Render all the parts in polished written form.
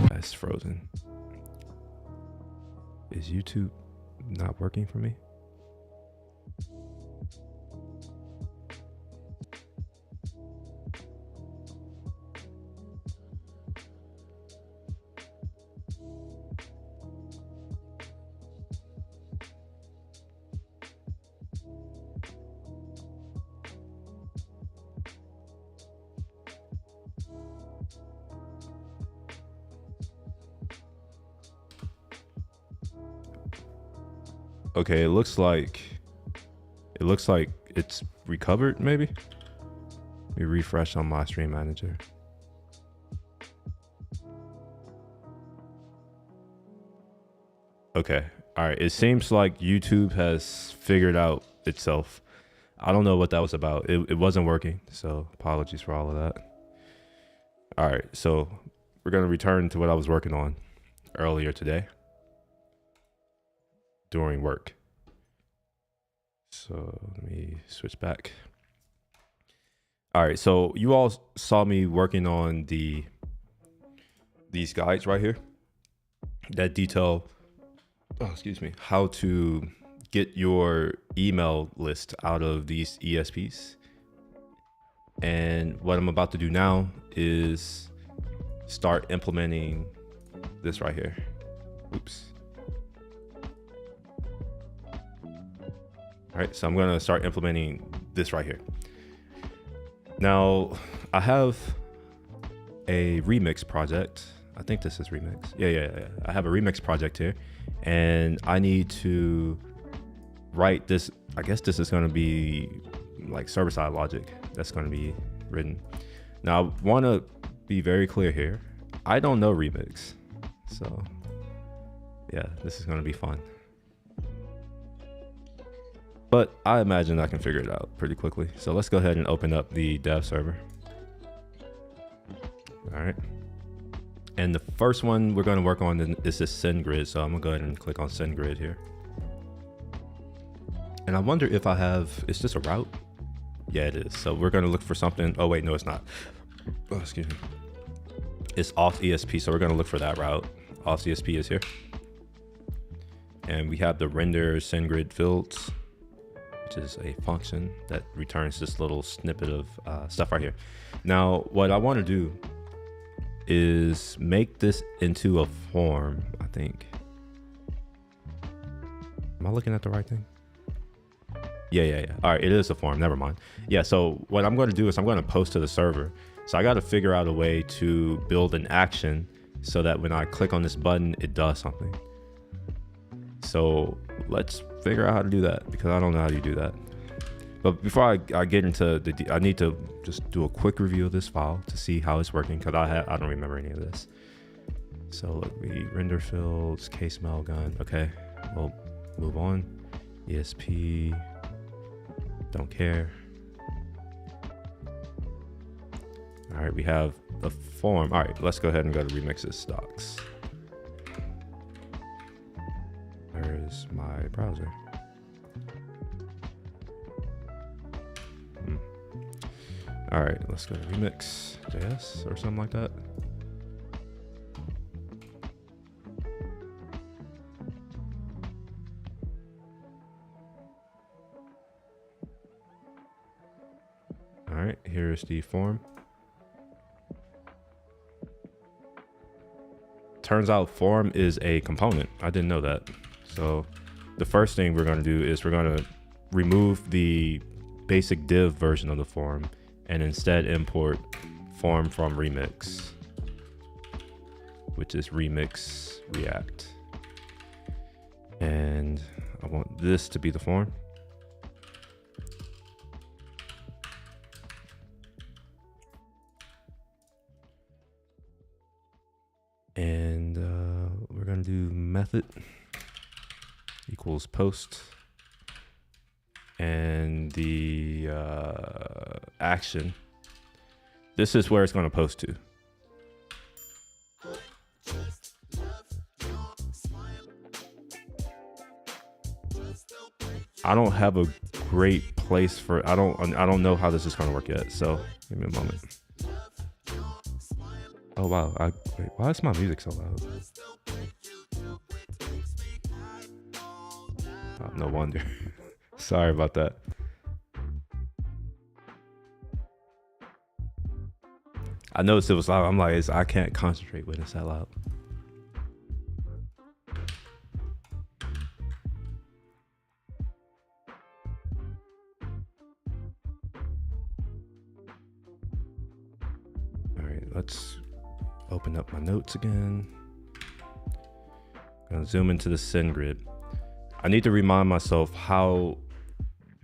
That's frozen. Is YouTube not working for me? Okay, it looks like it's recovered, maybe. Let me refresh on my stream manager. Okay, all right. It seems like YouTube has figured out itself. I don't know what that was about. It wasn't working, so apologies for all of that. All right, so we're gonna return to what I was working on earlier today during work. So let me switch back. All right, so you all saw me working on these guides right here that detail, excuse me, how to get your email list out of these ESPs. And what I'm about to do now is start implementing this right here. Oops. All right, so I'm gonna start implementing this right here. Now, I have a remix project. I think this is remix. Yeah. I have a remix project here, and I need to write this. I guess this is gonna be like server-side logic that's gonna be written. Now, I wanna be very clear here. I don't know remix, so yeah, this is gonna be fun. But I imagine I can figure it out pretty quickly. So let's go ahead and open up the dev server. All right. And the first one we're going to work on is this SendGrid. So I'm going to go ahead and click on SendGrid here. And I wonder if I have, is this a route? Yeah, it is. So we're going to look for something. Oh, wait, no, it's not. Oh, excuse me. It's auth ESP. So we're going to look for that route. Auth ESP is here. And we have the render SendGrid fields, which is a function that returns this little snippet of stuff right here. Now, what I want to do is make this into a form, I think. Am I looking at the right thing? Yeah. All right, it is a form, never mind. Yeah, so what I'm going to do is I'm going to post to the server. So I got to figure out a way to build an action so that when I click on this button, it does something. So let's figure out how to do that, because I don't know how you do that. But before I get into I need to just do a quick review of this file to see how it's working, because I don't remember any of this. So let me render fields, case mail gun. Okay, we'll move on. ESP, don't care. All right, we have the form. All right, let's go ahead and go to remixes docs. Where's my browser? All right, let's go to remix.js or something like that. All right, here's the form. Turns out form is a component. I didn't know that. So the first thing we're going to do is we're going to remove the basic div version of the form and instead import form from remix. which is remix React. And I want this to be the form. And we're gonna do method equals post, and the action, this is where it's gonna post to. I don't have a great place for, I don't know how this is gonna work yet, so give me a moment. Oh wow, wait, why is my music so loud? Oh, no wonder. Sorry about that. I noticed it was loud. I'm like, I can't concentrate when it's that loud. All right, let's open up my notes again. I'm gonna zoom into the SendGrid. I need to remind myself how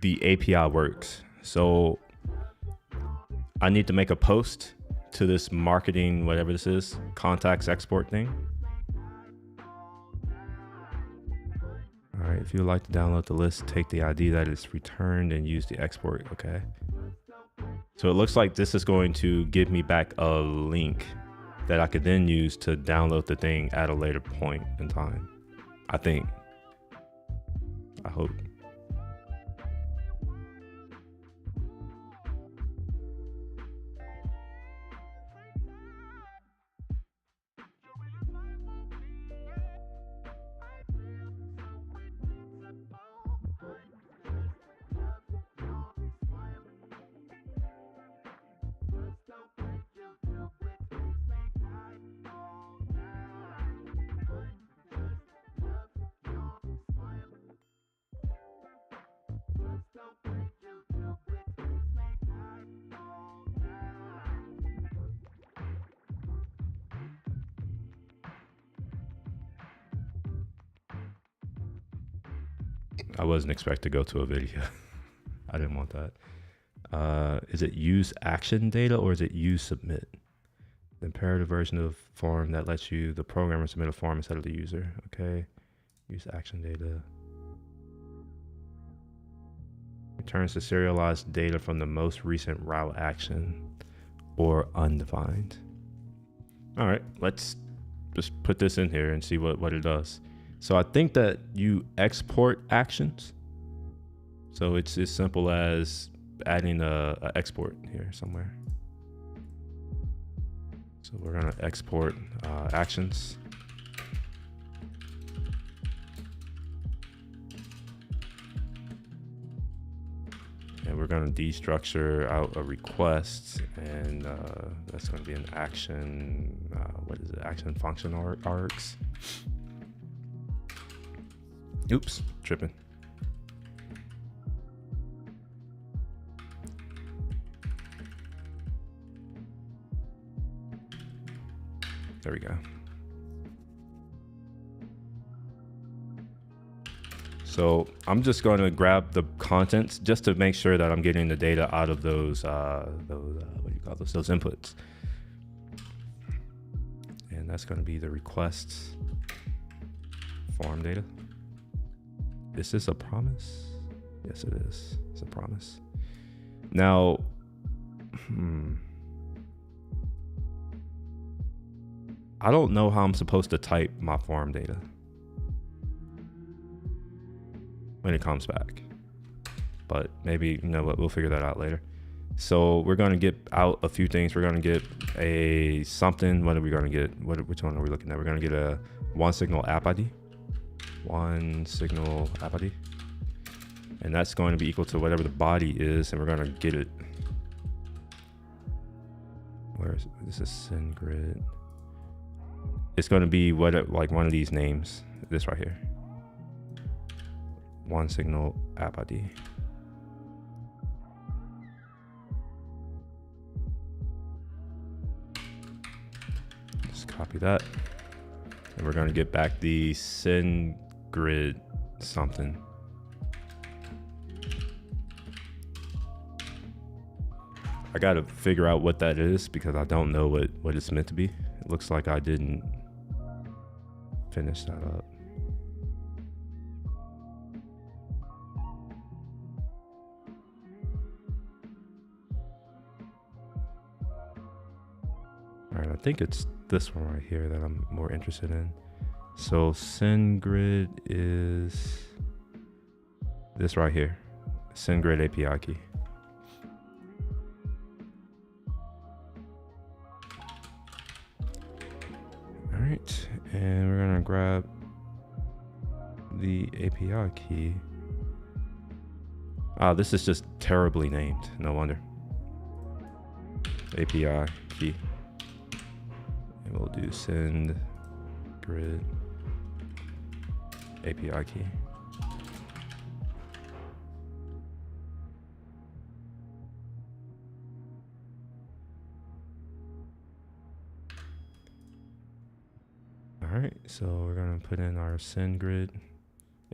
the API works. So I need to make a post to this marketing, whatever this is, contacts export thing. All right, if you would like to download the list, take the ID that is returned and use the export, okay. So it looks like this is going to give me back a link that I could then use to download the thing at a later point in time. I think. I hope. I wasn't expecting to go to a video. I didn't want that. Is it use action data or is it use submit? The imperative version of form that lets you, the programmer, submit a form instead of the user. Okay. Use action data. Returns the serialized data from the most recent route action or undefined. All right, let's just put this in here and see what it does. So I think that you export actions. So it's as simple as adding a export here somewhere. So we're gonna export actions. And we're gonna destructure out a request, and that's gonna be an action, what is it? Action function args. Oops, tripping. There we go. So I'm just going to grab the contents just to make sure that I'm getting the data out of those what do you call those inputs. And that's going to be the requests form data. Is this a promise? Yes, it is. It's a promise. Now, I don't know how I'm supposed to type my form data when it comes back, but maybe, you know what, we'll figure that out later. So we're going to get out a few things. We're going to get a something. What are we going to get? Which one are we looking at? We're going to get a one signal app ID. One signal app ID, and that's going to be equal to whatever the body is, and we're going to get it. Where is it? This is SendGrid. It's going to be like one of these names. This right here. One signal app ID. Just copy that. And we're going to get back the SendGrid something. I got to figure out what that is because I don't know what it's meant to be. It looks like I didn't finish that up. All right, I think it's this one right here that I'm more interested in. So SendGrid is this right here, SendGrid API key. All right, and we're gonna grab the API key. Ah, this is just terribly named, no wonder. API key. And we'll do SendGrid API key. All right, so we're gonna put in our SendGrid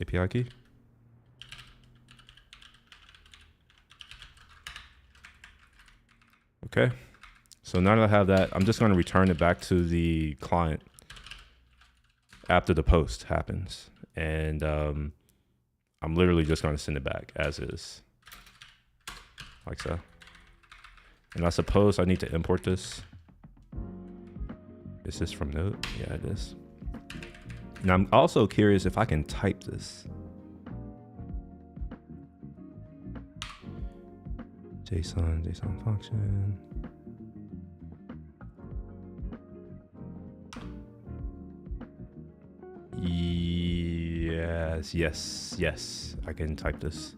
API key. Okay, so now that I have that, I'm just gonna return it back to the client after the post happens. And I'm literally just gonna send it back as is, like so. And I suppose I need to import this. Is this from Node? Yeah, it is. Now I'm also curious if I can type this. JSON function. Yes, I can type this.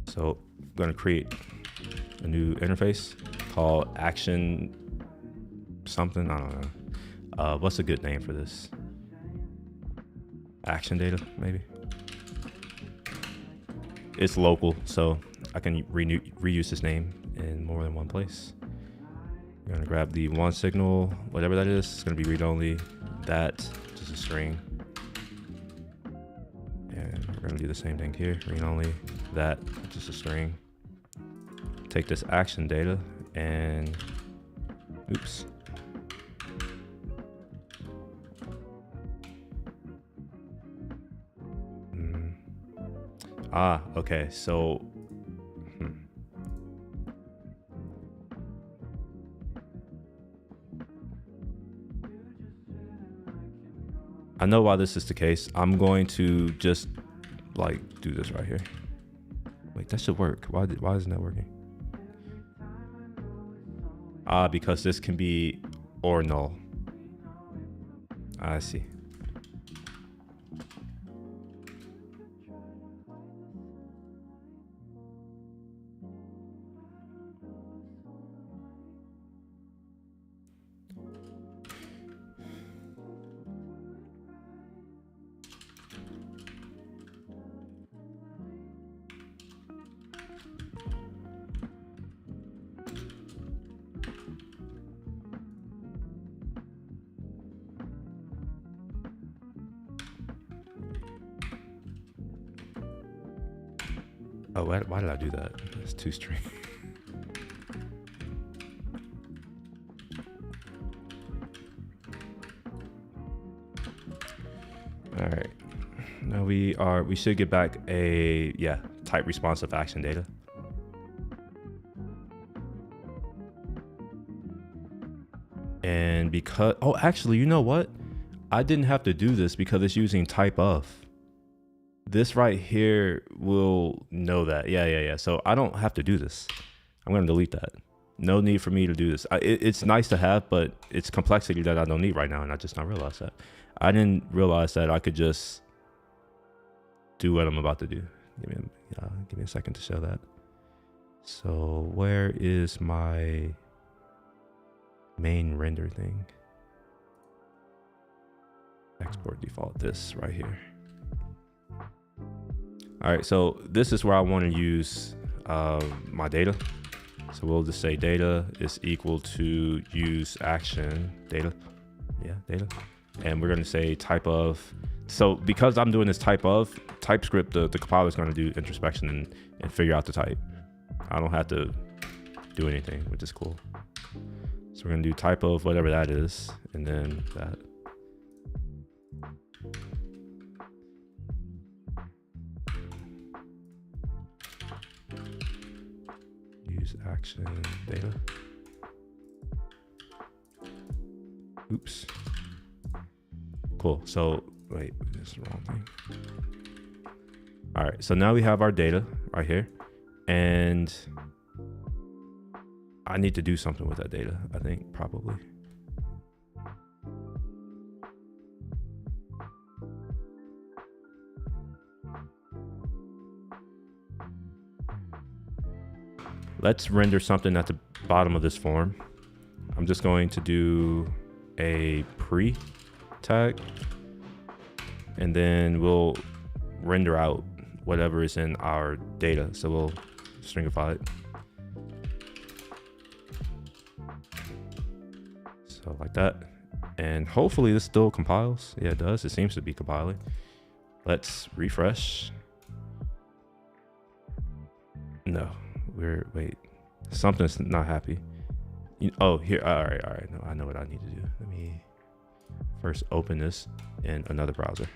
So I'm gonna create a new interface called action something, I don't know. What's a good name for this? Action data, maybe? It's local, so I can reuse this name in more than one place. We're gonna grab the one signal, whatever that is. It's gonna be read-only, that, just a string. And we're gonna do the same thing here, read-only, that, just a string. Take this action data and, oops. Okay, so, I know why this is the case. I'm going to just like do this right here. Wait, that should work. Why isn't that working? Because this can be or null. I see. Oh, why did I do that? That's too string. All right. Now we should get back a, type responsive action data. And because, oh, actually, you know what? I didn't have to do this because it's using type of. This right here will know that. Yeah. So I don't have to do this. I'm going to delete that. No need for me to do this. It's nice to have, but it's complexity that I don't need right now, and I just not realize that. I didn't realize that I could just do what I'm about to do. Give me a second to show that. So where is my main render thing? Export default, this right here. All right, so this is where I want to use my data. So we'll just say data is equal to use action data. Yeah, data. And we're going to say type of. So because I'm doing this type of, TypeScript, the compiler is going to do introspection and figure out the type. I don't have to do anything, which is cool. So we're going to do type of whatever that is, and then that. Use action data. Oops. Cool. So wait, this is the wrong thing. All right. So now we have our data right here, and I need to do something with that data, I think, probably. Let's render something at the bottom of this form. I'm just going to do a pre tag, and then we'll render out whatever is in our data. So we'll stringify it. So like that. And hopefully this still compiles. Yeah, it does. It seems to be compiling. Let's refresh. No. Wait, something's not happy. Oh, here. All right. No, I know what I need to do. Let me first open this in another browser.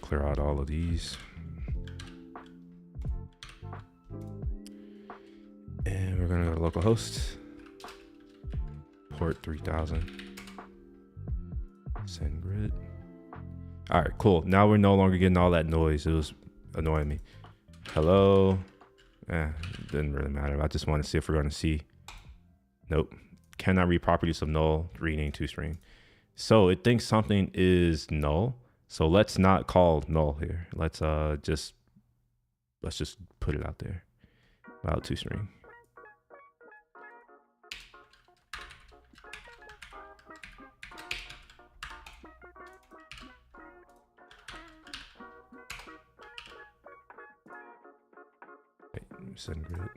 Clear out all of these. And we're gonna go to localhost, port 3000, SendGrid. All right, cool. Now we're no longer getting all that noise. It was annoying me. Hello. Didn't really matter. I just want to see if we're going to see. Nope. Cannot read properties of null, rename toString. So it thinks something is null. So let's not call null here. Let's just put it out there. Valid toString. SendGrid.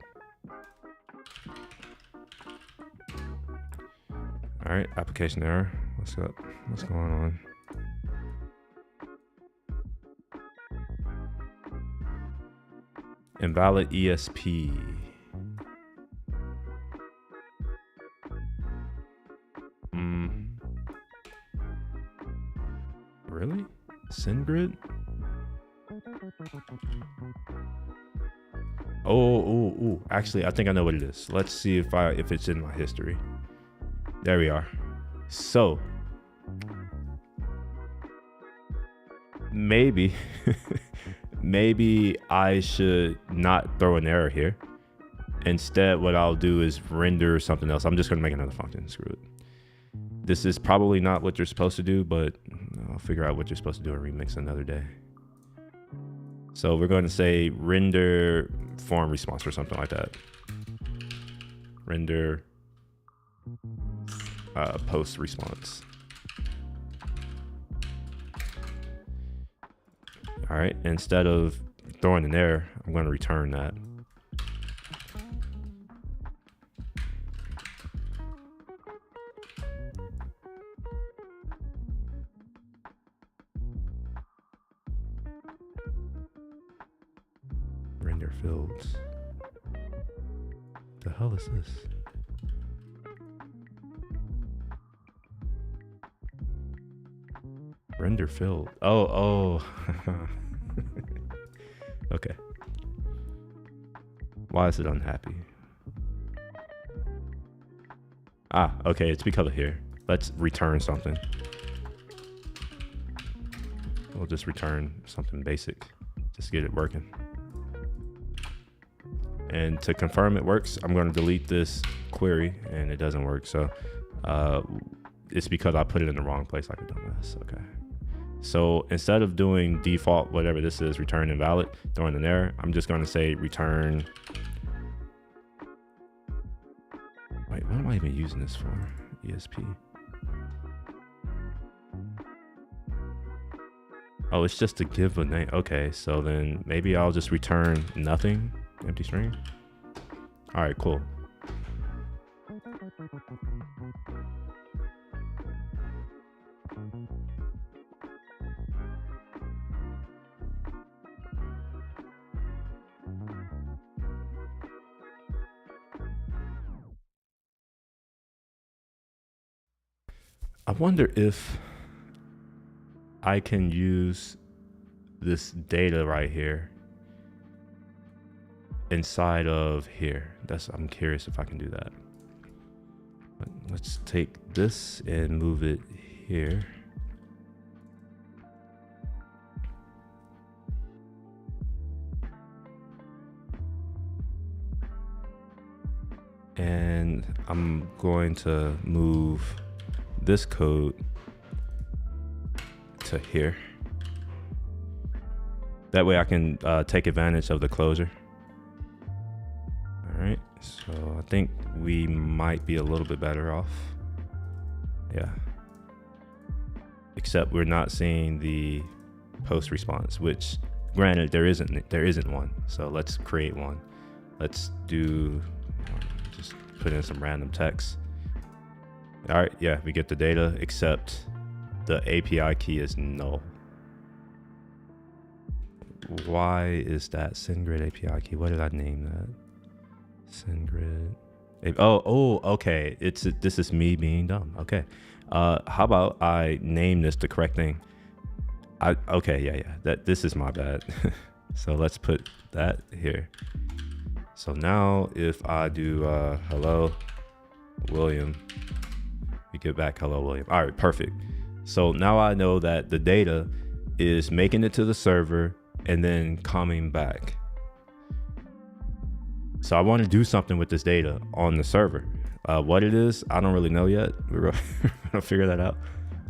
All right, application error. What's up? What's going on? Invalid ESP. Really? SendGrid? Oh, actually, I think I know what it is. Let's see if it's in my history. There we are. So maybe I should not throw an error here. Instead, what I'll do is render something else. I'm just gonna make another function. Screw it. This is probably not what you're supposed to do, but I'll figure out what you're supposed to do in Remix another day. So we're going to say render form response or something like that. Render post response. All right, instead of throwing an error, I'm going to return that. Render fields. The hell is this? Render field. Oh. Okay. Why is it unhappy? Okay, it's because of here. Let's return something. We'll just return something basic. Just get it working. And to confirm it works, I'm going to delete this query, and it doesn't work. So it's because I put it in the wrong place like a dumbass. Okay. So instead of doing default, whatever this is, return invalid, throwing an error, I'm just going to say return. Wait, What am I even using this for? ESP. Oh, it's just to give a name. Okay, so then maybe I'll just return nothing, empty string. All right, cool. I wonder if I can use this data right here inside of here. I'm curious if I can do that. But let's take this and move it here. And I'm going to move this code to here. That way I can take advantage of the closure. All right, so I think we might be a little bit better off. Yeah. Except we're not seeing the post response, which granted there isn't one. So let's create one. Let's do, just put in some random text. All right, yeah, we get the data, except the API key is null. Why is that SendGrid API key? What did I name that? SendGrid. Oh, okay. This is me being dumb. Okay. How about I name this the correct thing? Okay, yeah. This is my bad. So let's put that here. So now if I do hello William, we get back hello William. All right, perfect. So now I know that the data is making it to the server and then coming back. So I want to do something with this data on the server. What it is, I don't really know yet. We're gonna figure that out.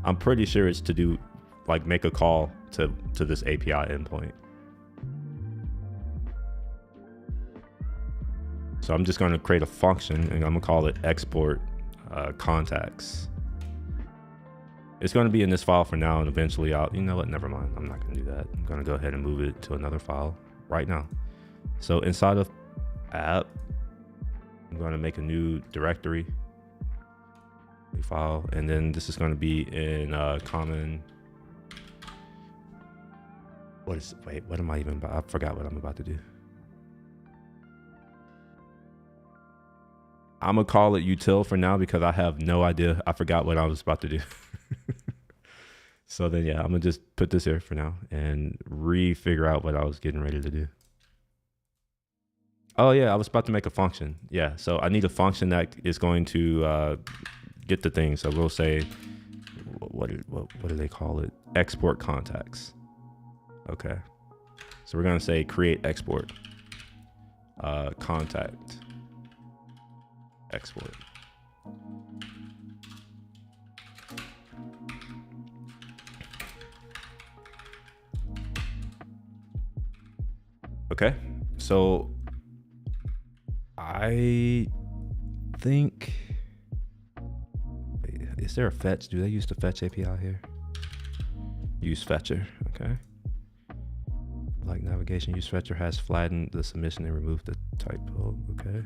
I'm pretty sure it's to do, like, make a call to this API endpoint. So I'm just going to create a function and I'm gonna call it export contacts. It's going to be in this file for now, and eventually you know what, never mind. I'm not going to do that. I'm going to go ahead and move it to another file right now. So inside of app, I'm going to make a new directory, new file, and then this is going to be in common. What am I even about? I forgot what I'm about to do. I'm gonna call it util for now because I have no idea. I forgot what I was about to do. So then, yeah, I'm gonna just put this here for now and re-figure out what I was getting ready to do. Oh yeah, I was about to make a function. Yeah, so I need a function that is going to get the thing. So we'll say, what do they call it? Export contacts. Okay. So we're gonna say create export contact export. Okay, so I think, is there a fetch? Do they use the fetch API here? Use fetcher, okay. Like navigation, use fetcher has flattened the submission and removed the typo, okay.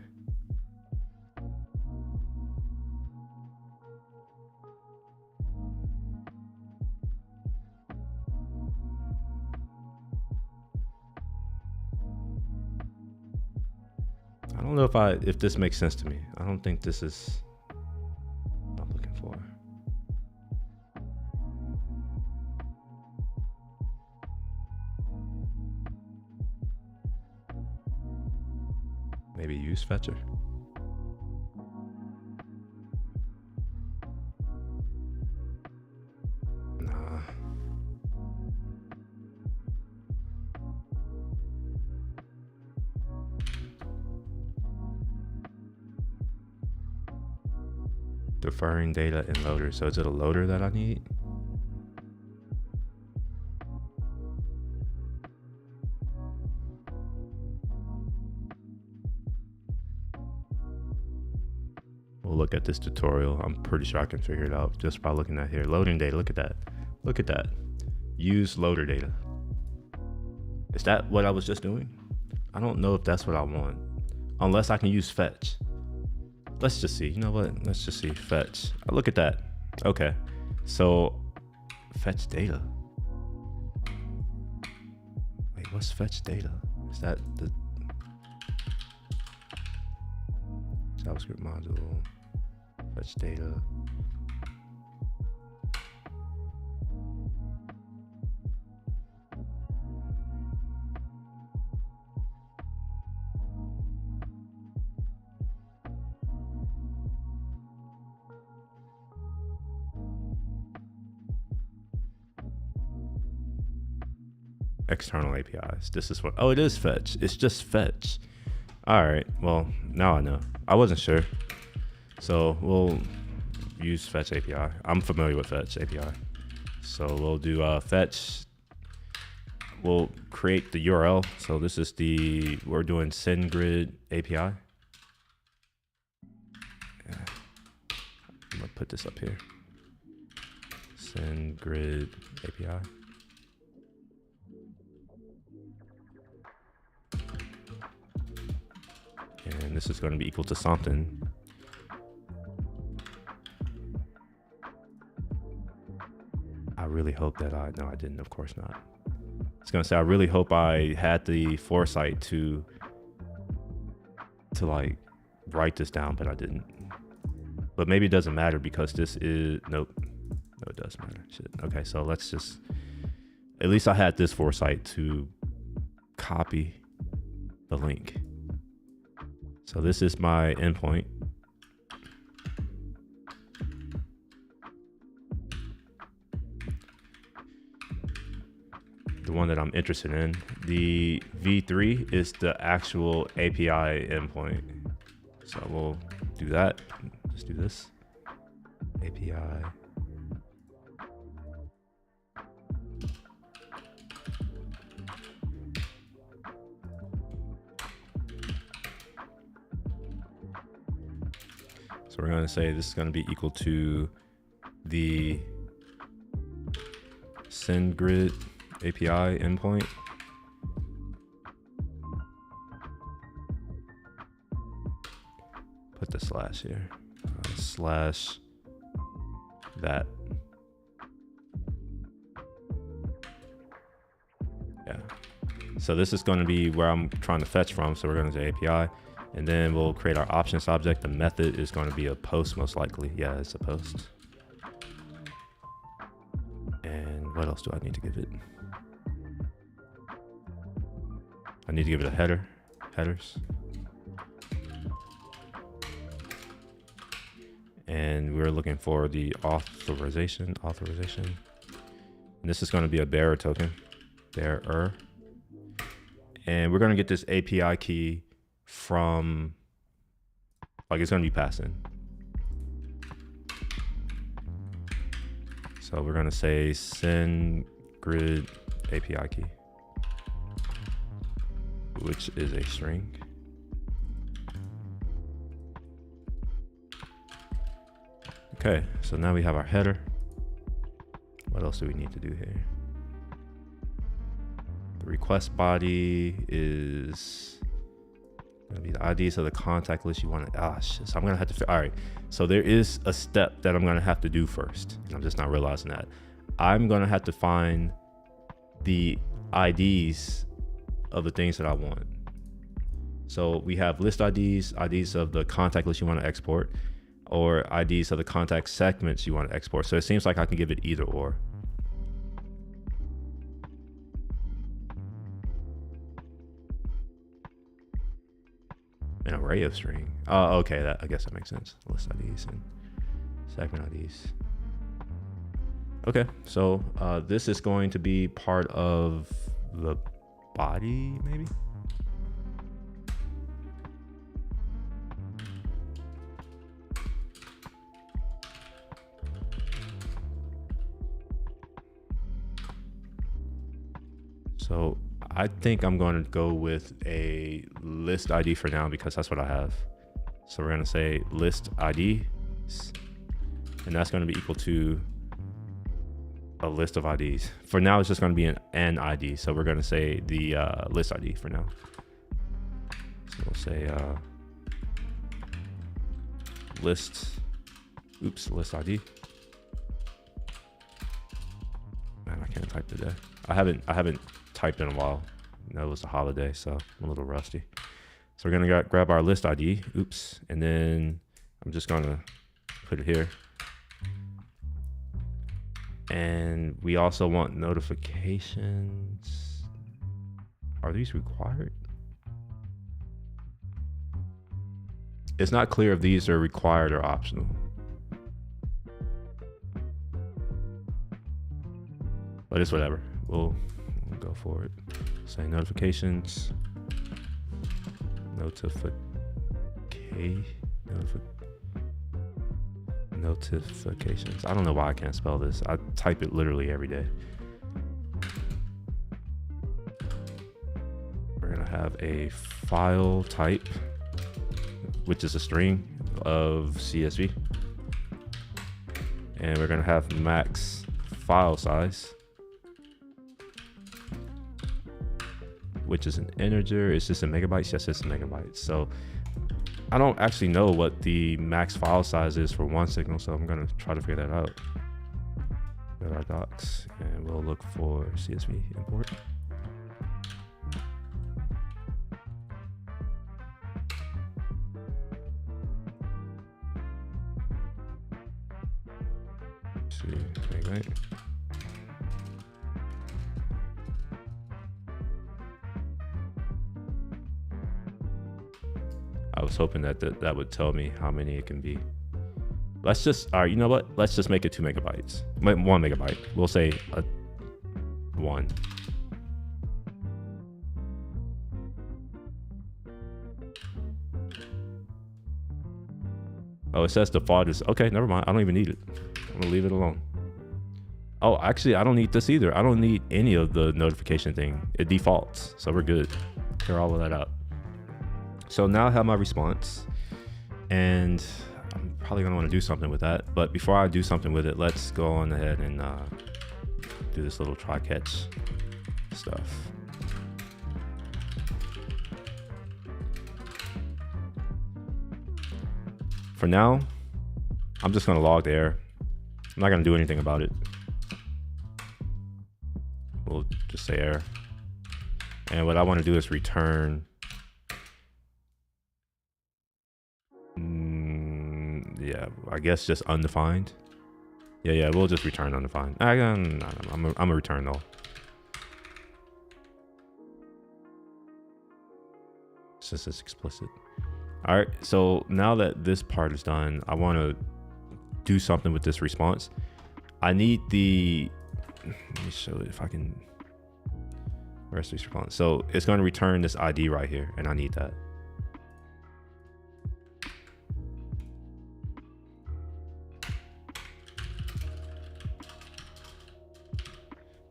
I don't know if this makes sense to me. I don't think this is what I'm looking for. Maybe use fetcher. Nah. Deferring data in loader. So is it a loader that I need? We'll look look at this tutorial. I'm pretty sure I can figure it out just by looking at here. Loading data, look at that. Look at that. Use loader data. Is that what I was just doing? I don't know if that's what I want. Unless I can use fetch. Let's just see. You know what? Let's just see. Fetch. Oh, look at that. Okay. So fetch data. Wait, what's fetch data? Is that the JavaScript module? Fetch data. External APIs. This is what, oh, it is fetch. It's just fetch. All right, well, now I know. I wasn't sure. So we'll use fetch API. I'm familiar with fetch API. So we'll do fetch. We'll create the URL. So this is we're doing SendGrid API. Yeah. I'm gonna put this up here. SendGrid API. And this is going to be equal to something. I really hope that no, I didn't, of course not. It's going to say, I really hope I had the foresight to like write this down, but I didn't. But maybe it doesn't matter because this is, nope. No, it does matter. Shit. Okay, so let's just, at least I had this foresight to copy the link. So this is my endpoint. The one that I'm interested in. The V3 is the actual API endpoint. So we'll do that. Let's do this. API. So we're going to say this is going to be equal to the SendGrid API endpoint. Put the slash here. Slash that. Yeah. So this is going to be where I'm trying to fetch from. So we're going to say API. And then we'll create our options object. The method is going to be a post, most likely. Yeah, it's a post. And what else do I need to give it? I need to give it a header, headers. And we're looking for the authorization. And this is going to be a bearer token, bearer. And we're going to get this API key from, like, it's going to be passing. So we're going to say SendGrid API key, which is a string. Okay, so now we have our header. What else do we need to do here? The request body is gonna be the IDs of the contact list you want to, so I'm gonna have to, all right. So there is a step that I'm gonna have to do first. And I'm just not realizing that. I'm gonna have to find the IDs of the things that I want. So we have list IDs, IDs of the contact list you want to export, or IDs of the contact segments you want to export. So it seems like I can give it either or. An array of string. Oh, okay, I guess that makes sense. List IDs and segment IDs. Okay, so this is going to be part of the body, maybe? So I think I'm going to go with a list ID for now because that's what I have. So we're going to say list ID And that's going to be equal to a list of IDs. For now, it's just going to be an ID. So we're going to say the list ID for now. So we'll say list ID. Man, I can't type today. I haven't typed in a while. You know, it was a holiday, so I'm a little rusty. So we're gonna grab our list ID. Oops, and then I'm just gonna put it here. And we also want notifications. Are these required? It's not clear if these are required or optional. But it's whatever. We'll go for it. Say notifications. Notifications. I don't know why I can't spell this. I type it literally every day. We're gonna have a file type, which is a string of CSV. And we're gonna have max file size, which is an integer. It's just in megabytes. Yes, it's in megabytes. So I don't actually know what the max file size is for one signal, so I'm gonna try to figure that out. Go to our docs and we'll look for CSV import. Right. I was hoping that that would tell me how many it can be. Let's just, all right, you know what? Let's just make it 2 megabytes. 1 megabyte. We'll say 1. Oh, it says default is, okay, never mind. I don't even need it. I'm gonna leave it alone. Oh, actually, I don't need this either. I don't need any of the notification thing. It defaults, so we're good. Clear all of that out. So now I have my response, and I'm probably gonna want to do something with that. But before I do something with it, let's go on ahead and do this little try catch stuff. For now, I'm just gonna log the error. I'm not gonna do anything about it. We'll just say error. And what I want to do is return. Yeah, I guess just undefined. Yeah, we'll just return undefined. I'm a return though. Since it's explicit. All right, so now that this part is done, I want to do something with this response. I need the, let me show it if I can. Where's this response? So it's going to return this ID right here, and I need that.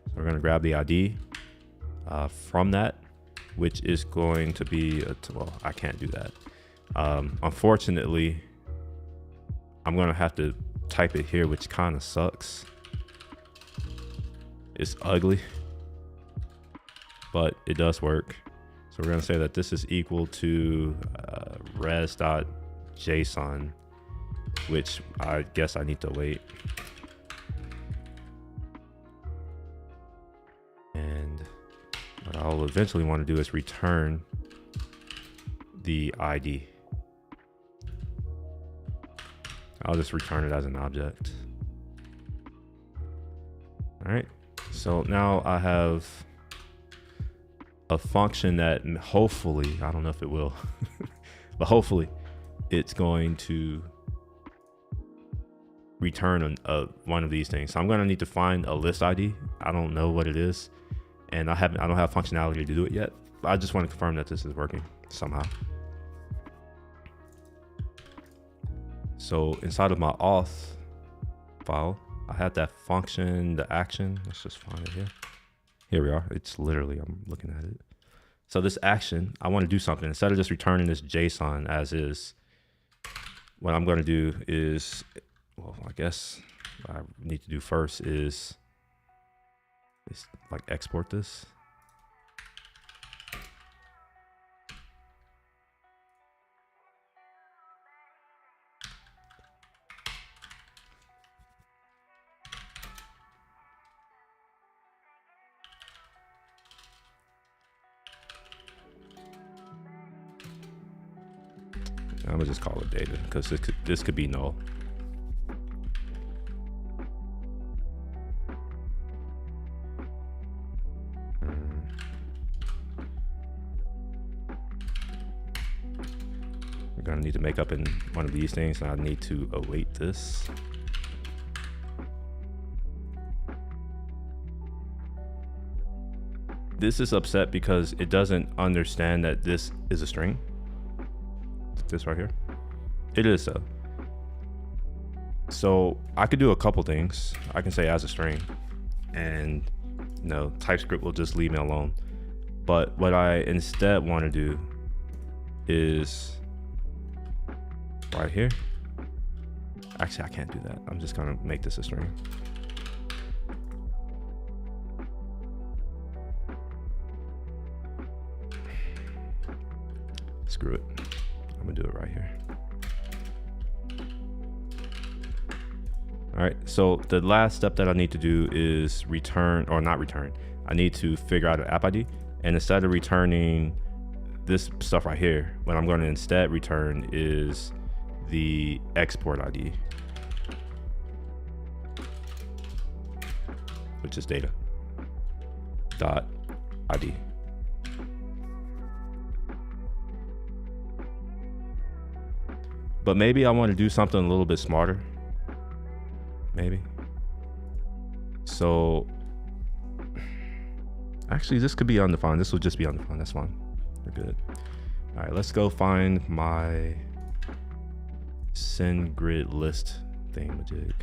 So we're going to grab the ID from that, which is going to be, well, I can't do that. Unfortunately, I'm going to have to type it here, which kind of sucks. It's ugly, but it does work. So we're going to say that this is equal to res.json, which I guess I need to wait. And what I'll eventually want to do is return the ID. I'll just return it as an object. All right. So now I have a function that hopefully, I don't know if it will, but hopefully it's going to return one of these things. So I'm going to need to find a list ID. I don't know what it is, and I don't have functionality to do it yet. I just want to confirm that this is working somehow. So inside of my auth file, I have that function, the action. Let's just find it here. Here we are. It's literally, I'm looking at it. So this action, I want to do something. Instead of just returning this JSON as is, what I'm going to do is, well, I guess what I need to do first is like export this. I'm gonna just call it data because this could be null. We're gonna need to make up in one of these things, and I need to await this. This is upset because it doesn't understand that this is a string. This right here, it is so. So I could do a couple things. I can say as a string, and no, TypeScript will just leave me alone. But what I instead want to do is right here. Actually, I can't do that. I'm just gonna make this a string. Screw it. I'm gonna do it right here. All right, so the last step that I need to do is return, or not return. I need to figure out an app ID, and instead of returning this stuff right here, what I'm going to instead return is the export ID, which is data dot ID. But maybe I want to do something a little bit smarter. Maybe. So actually this could be undefined. This will just be undefined. That's fine. We're good. All right, let's go find my SendGrid list thingamajig.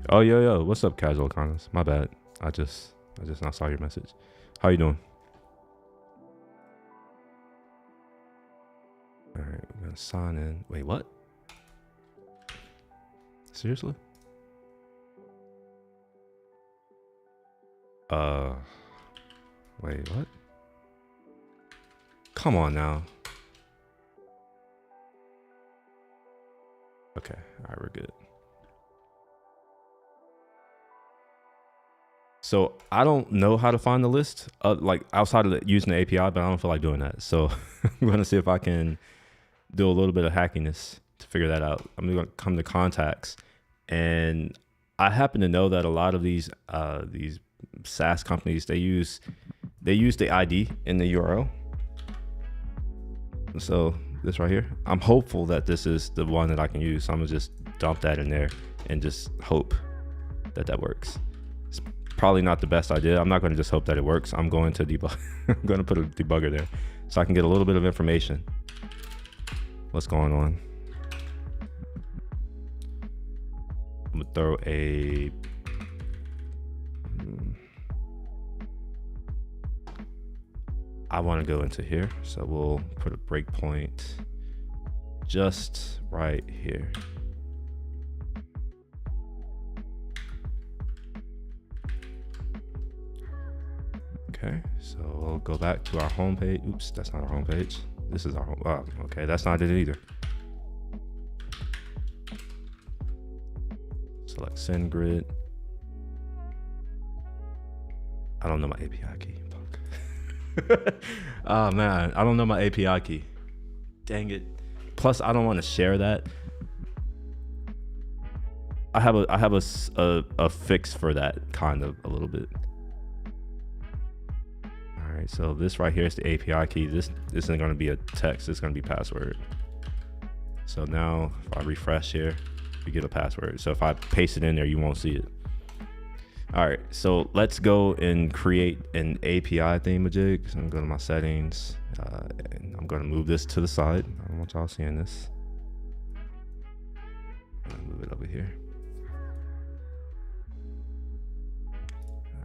Oh, yo, what's up, Casual Economist? My bad. I just not saw your message. How you doing? All right, we're gonna sign in. Wait, what? Seriously? Wait, what? Come on now. Okay, all right, we're good. So I don't know how to find the list, like outside of using the API, but I don't feel like doing that. So I'm going to see if I can do a little bit of hackiness to figure that out. I'm going to come to contacts, and I happen to know that a lot of these SaaS companies, they use the ID in the URL. So this right here, I'm hopeful that this is the one that I can use. So I'm gonna just dump that in there and just hope that that works. It's probably not the best idea. I'm not going to just hope that it works. I'm going to debug. I'm going to put a debugger there so I can get a little bit of information. What's going on? I'm gonna throw a I want to go into here, so we'll put a breakpoint just right here. Okay, so we'll go back to our home page. Oops, that's not our home page. This is our home. Oh, okay, that's not it either. Select SendGrid. I don't know my API key. Oh man, I don't know my API key. Dang it. Plus, I don't want to share that. I have a fix for that, kind of a little bit. All right, so this right here is the API key. This isn't going to be a text. It's going to be password. So now if I refresh here, we get a password. So if I paste it in there, you won't see it. All right, so let's go and create an API thingamajig. So I'm going to my settings, and I'm going to move this to the side. I don't want y'all seeing this. I'm going to move it over here.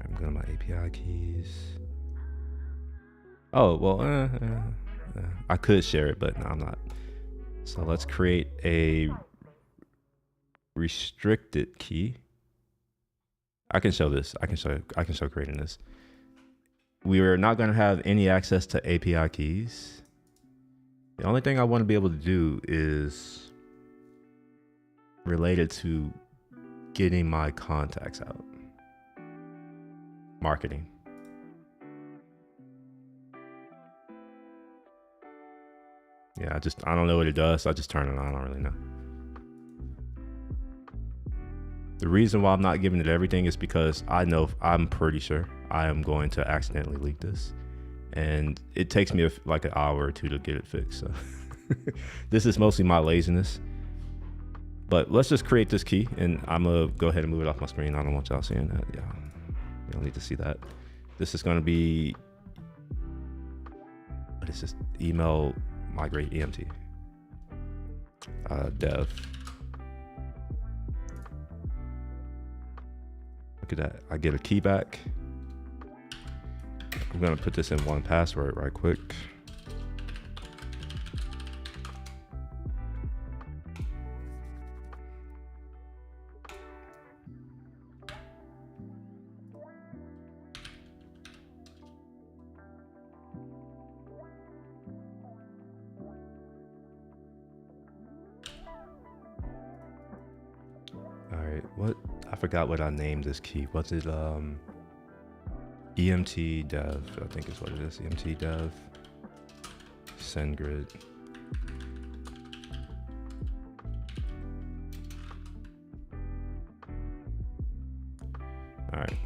I'm going to my API keys. Oh, well, I could share it, but no, I'm not. So let's create a restricted key. I can show this. I can show creating this. We are not going to have any access to API keys. The only thing I want to be able to do is related to getting my contacts out. Marketing. Yeah, I don't know what it does. So I just turn it on. I don't really know. The reason why I'm not giving it everything is because I'm pretty sure I am going to accidentally leak this. And it takes me like an hour or two to get it fixed. So this is mostly my laziness. But let's just create this key, and I'm going to go ahead and move it off my screen. I don't want y'all seeing that. Yeah, you don't need to see that. This is going to be, what is this? Email migrate EMT. Dev. Look at that. I get a key back. I'm going to put this in 1Password right quick. All right, I forgot what I named this key. What's it? EMT dev, I think is what it is. EMT dev, SendGrid. All right,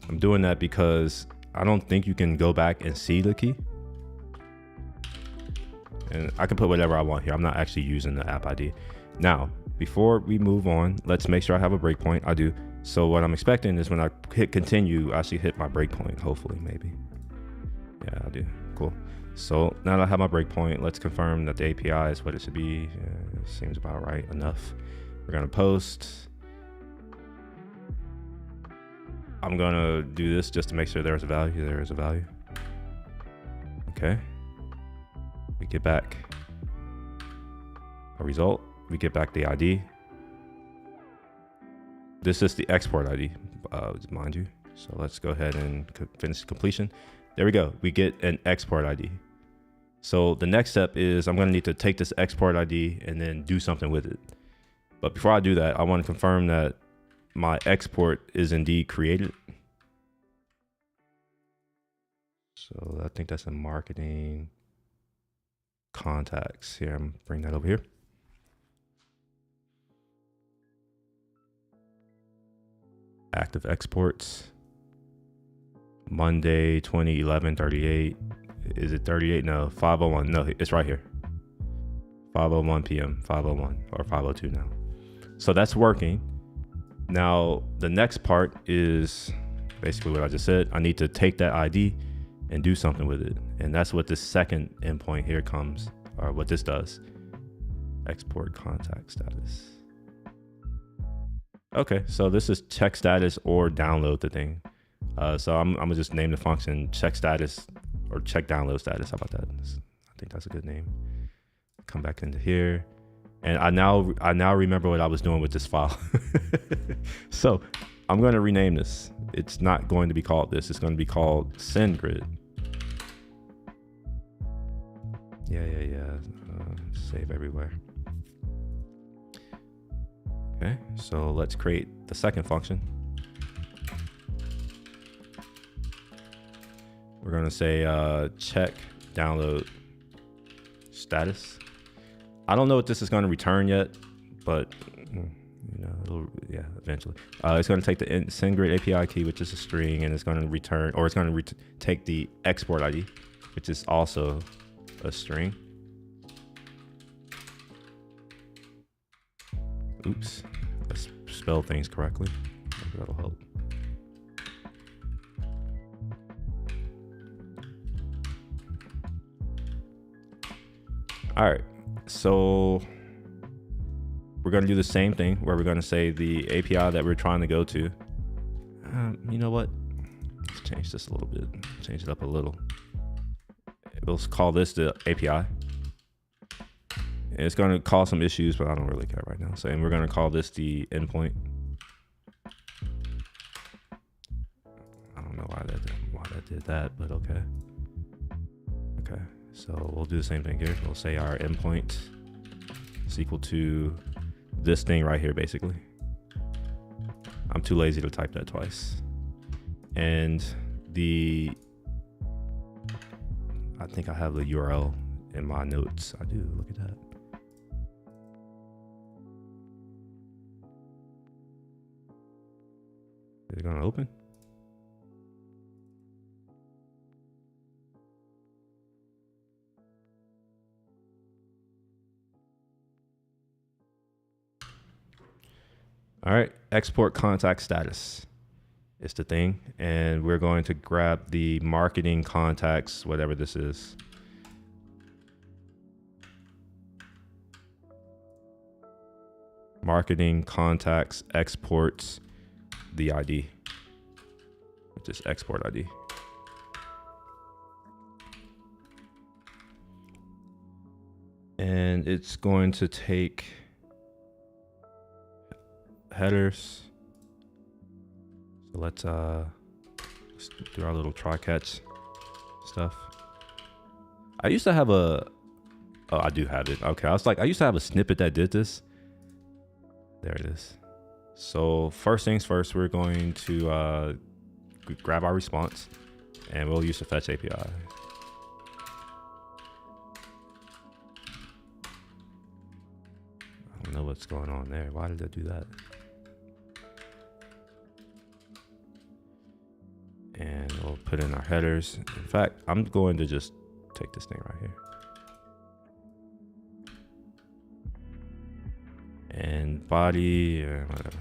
I'm doing that because I don't think you can go back and see the key. And I can put whatever I want here. I'm not actually using the app ID. Now, before we move on, let's make sure I have a breakpoint. I do. So what I'm expecting is when I hit continue, I should hit my breakpoint, hopefully, maybe. Yeah, I do. Cool. So now that I have my breakpoint, let's confirm that the API is what it should be. Yeah, it seems about right enough. We're going to post. I'm going to do this just to make sure there's a value. There is a value. Okay. We get back a result. We get back the ID. This is the export ID, mind you. So let's go ahead and finish completion. There we go. We get an export ID. So the next step is I'm going to need to take this export ID and then do something with it. But before I do that, I want to confirm that my export is indeed created. So I think that's in marketing contacts. Here, I'm bring that over here. Active exports. Monday 2011 38. Is it 38? No, 501. No, it's right here. 5:01 p.m. 5:01 or 5:02 now. So that's working. Now the next part is basically what I just said. I need to take that ID and do something with it, and that's what this second endpoint here comes, or what this does. Export contact status. Okay, so this is check status or download the thing. So I'm gonna just name the function check status or check download status. How about that? I think that's a good name. Come back into here, and I now remember what I was doing with this file. So I'm going to rename this. It's not going to be called this. It's going to be called SendGrid. Yeah. Save everywhere. Okay, so let's create the second function. We're going to say check download status. I don't know what this is going to return yet, but yeah, eventually. It's going to take the SendGrid API key, which is a string, and it's going to return, or it's going to take the export ID, which is also a string. Oops, let's spell things correctly. Maybe that'll help. All right, so we're going to do the same thing where we're going to say the API that we're trying to go to. You know what? change this a little bit, change it up a little. We'll call this the API. It's going to cause some issues, but I don't really care right now. So, and we're going to call this the endpoint. I don't know why that did that, but okay. Okay, so we'll do the same thing here. We'll say our endpoint is equal to this thing right here, basically. I'm too lazy to type that twice. And I think I have the URL in my notes. I do, look at that. Is it gonna open? All right, export contact status is the thing. And we're going to grab the marketing contacts, whatever this is. Marketing contacts exports the ID, which is export ID. And it's going to take headers. So let's do our little try catch stuff. I used to have oh, I do have it. Okay, I used to have a snippet that did this. There it is. So first things first, we're going to grab our response and we'll use the fetch API. I don't know what's going on there. Why did I do that? And we'll put in our headers. In fact, I'm going to just take this thing right here. And body, or whatever.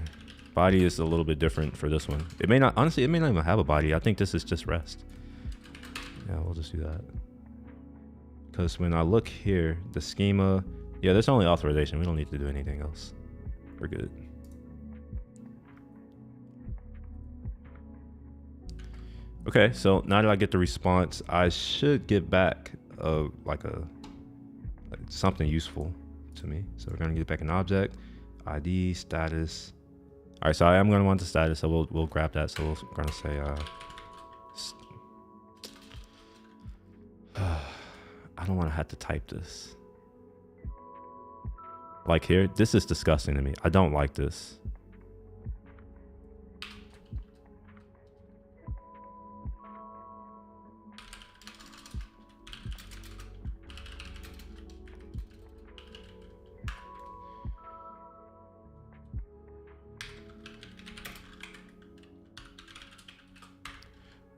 Body is a little bit different for this one. It may not, honestly, it may not even have a body. I think this is just REST. Yeah, we'll just do that. Because when I look here, the schema, yeah, there's only authorization. We don't need to do anything else. We're good. Okay, so now that I get the response, I should get back like something useful to me. So we're gonna get back an object, ID, status. All right, so I am gonna want the status, so we'll grab that. So we're gonna say I don't want to have to type this. Like here, this is disgusting to me. I don't like this.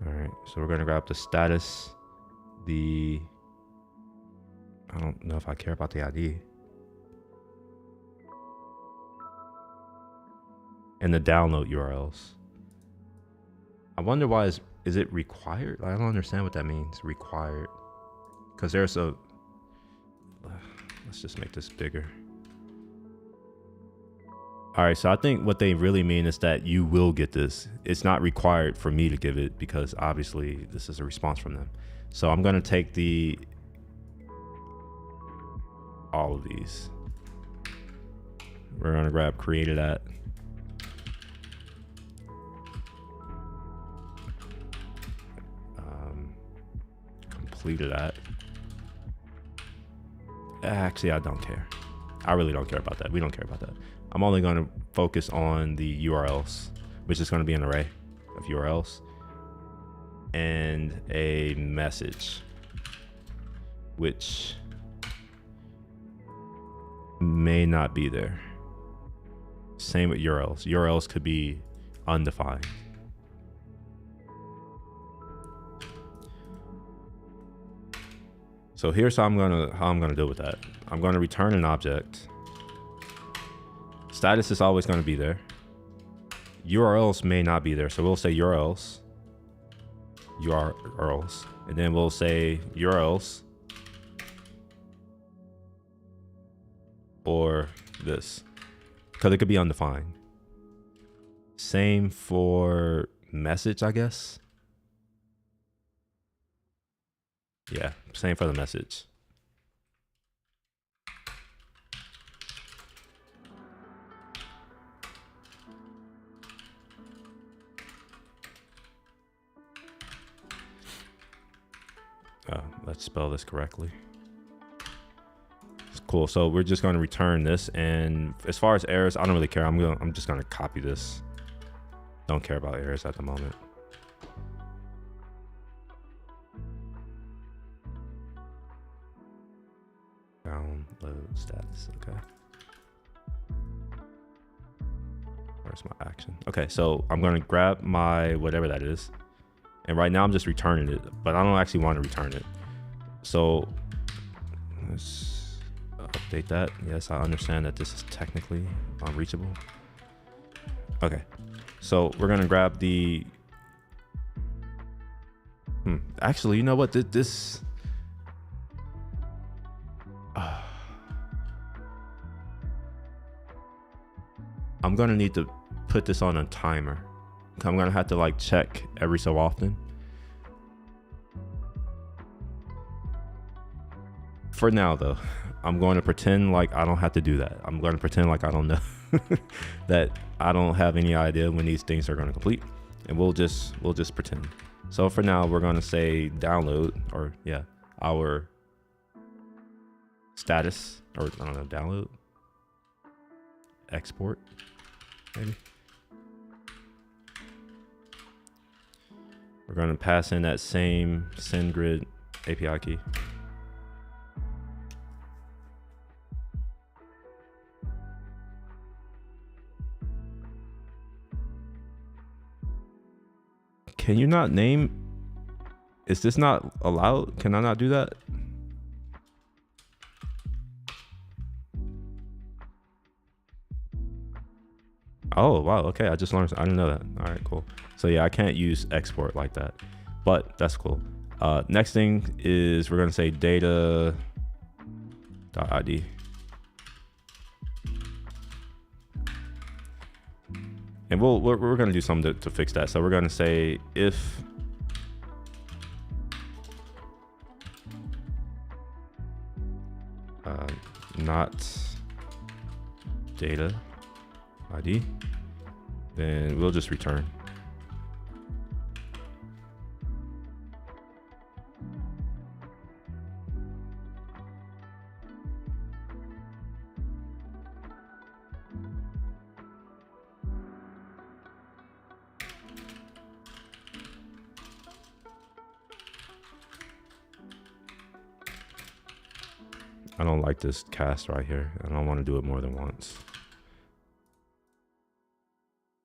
All right, so we're gonna grab the status, I don't know if I care about the ID. And the download URLs. I wonder why is it required? I don't understand what that means, required. Because there's a, let's just make this bigger. All right, so I think what they really mean is that you will get this. It's not required for me to give it because obviously this is a response from them. So I'm gonna take all of these. We're gonna grab created at. Completed at. Actually, I don't care. I really don't care about that. We don't care about that. I'm only going to focus on the URLs, which is going to be an array of URLs and a message, which may not be there. Same with URLs. URLs could be undefined. So here's how I'm gonna deal with that. I'm gonna return an object. Status is always gonna be there. URLs may not be there, so we'll say URLs, and then we'll say URLs or this, because it could be undefined. Same for message, I guess. Yeah, same for the message. Let's spell this correctly. It's cool. So we're just going to return this, and as far as errors, I don't really care. I'm just going to copy this. Don't care about errors at the moment. Download status. Okay. Where's my action? Okay, so I'm going to grab my whatever that is, and right now I'm just returning it, but I don't actually want to return it. So let's update that. Yes, I understand that this is technically unreachable. Okay, so we're gonna grab the actually, you know what, this I'm gonna need to put this on a timer. I'm gonna have to like check every so often. For now though, I'm going to pretend like I don't have to do that. I'm going to pretend like I don't know that I don't have any idea when these things are going to complete, and we'll just pretend. So for now, we're going to say download, or yeah, our status, or I don't know, download, export, maybe. We're going to pass in that same SendGrid API key. Can you not name? Is this not allowed? Can I not do that? Oh, wow. Okay. I just learned. I didn't know that. All right, cool. So yeah, I can't use export like that, but that's cool. Next thing is we're going to say data.id. And we're going to do something to fix that. So we're going to say if not data ID, then we'll just return. I don't like this cast right here. I don't want to do it more than once.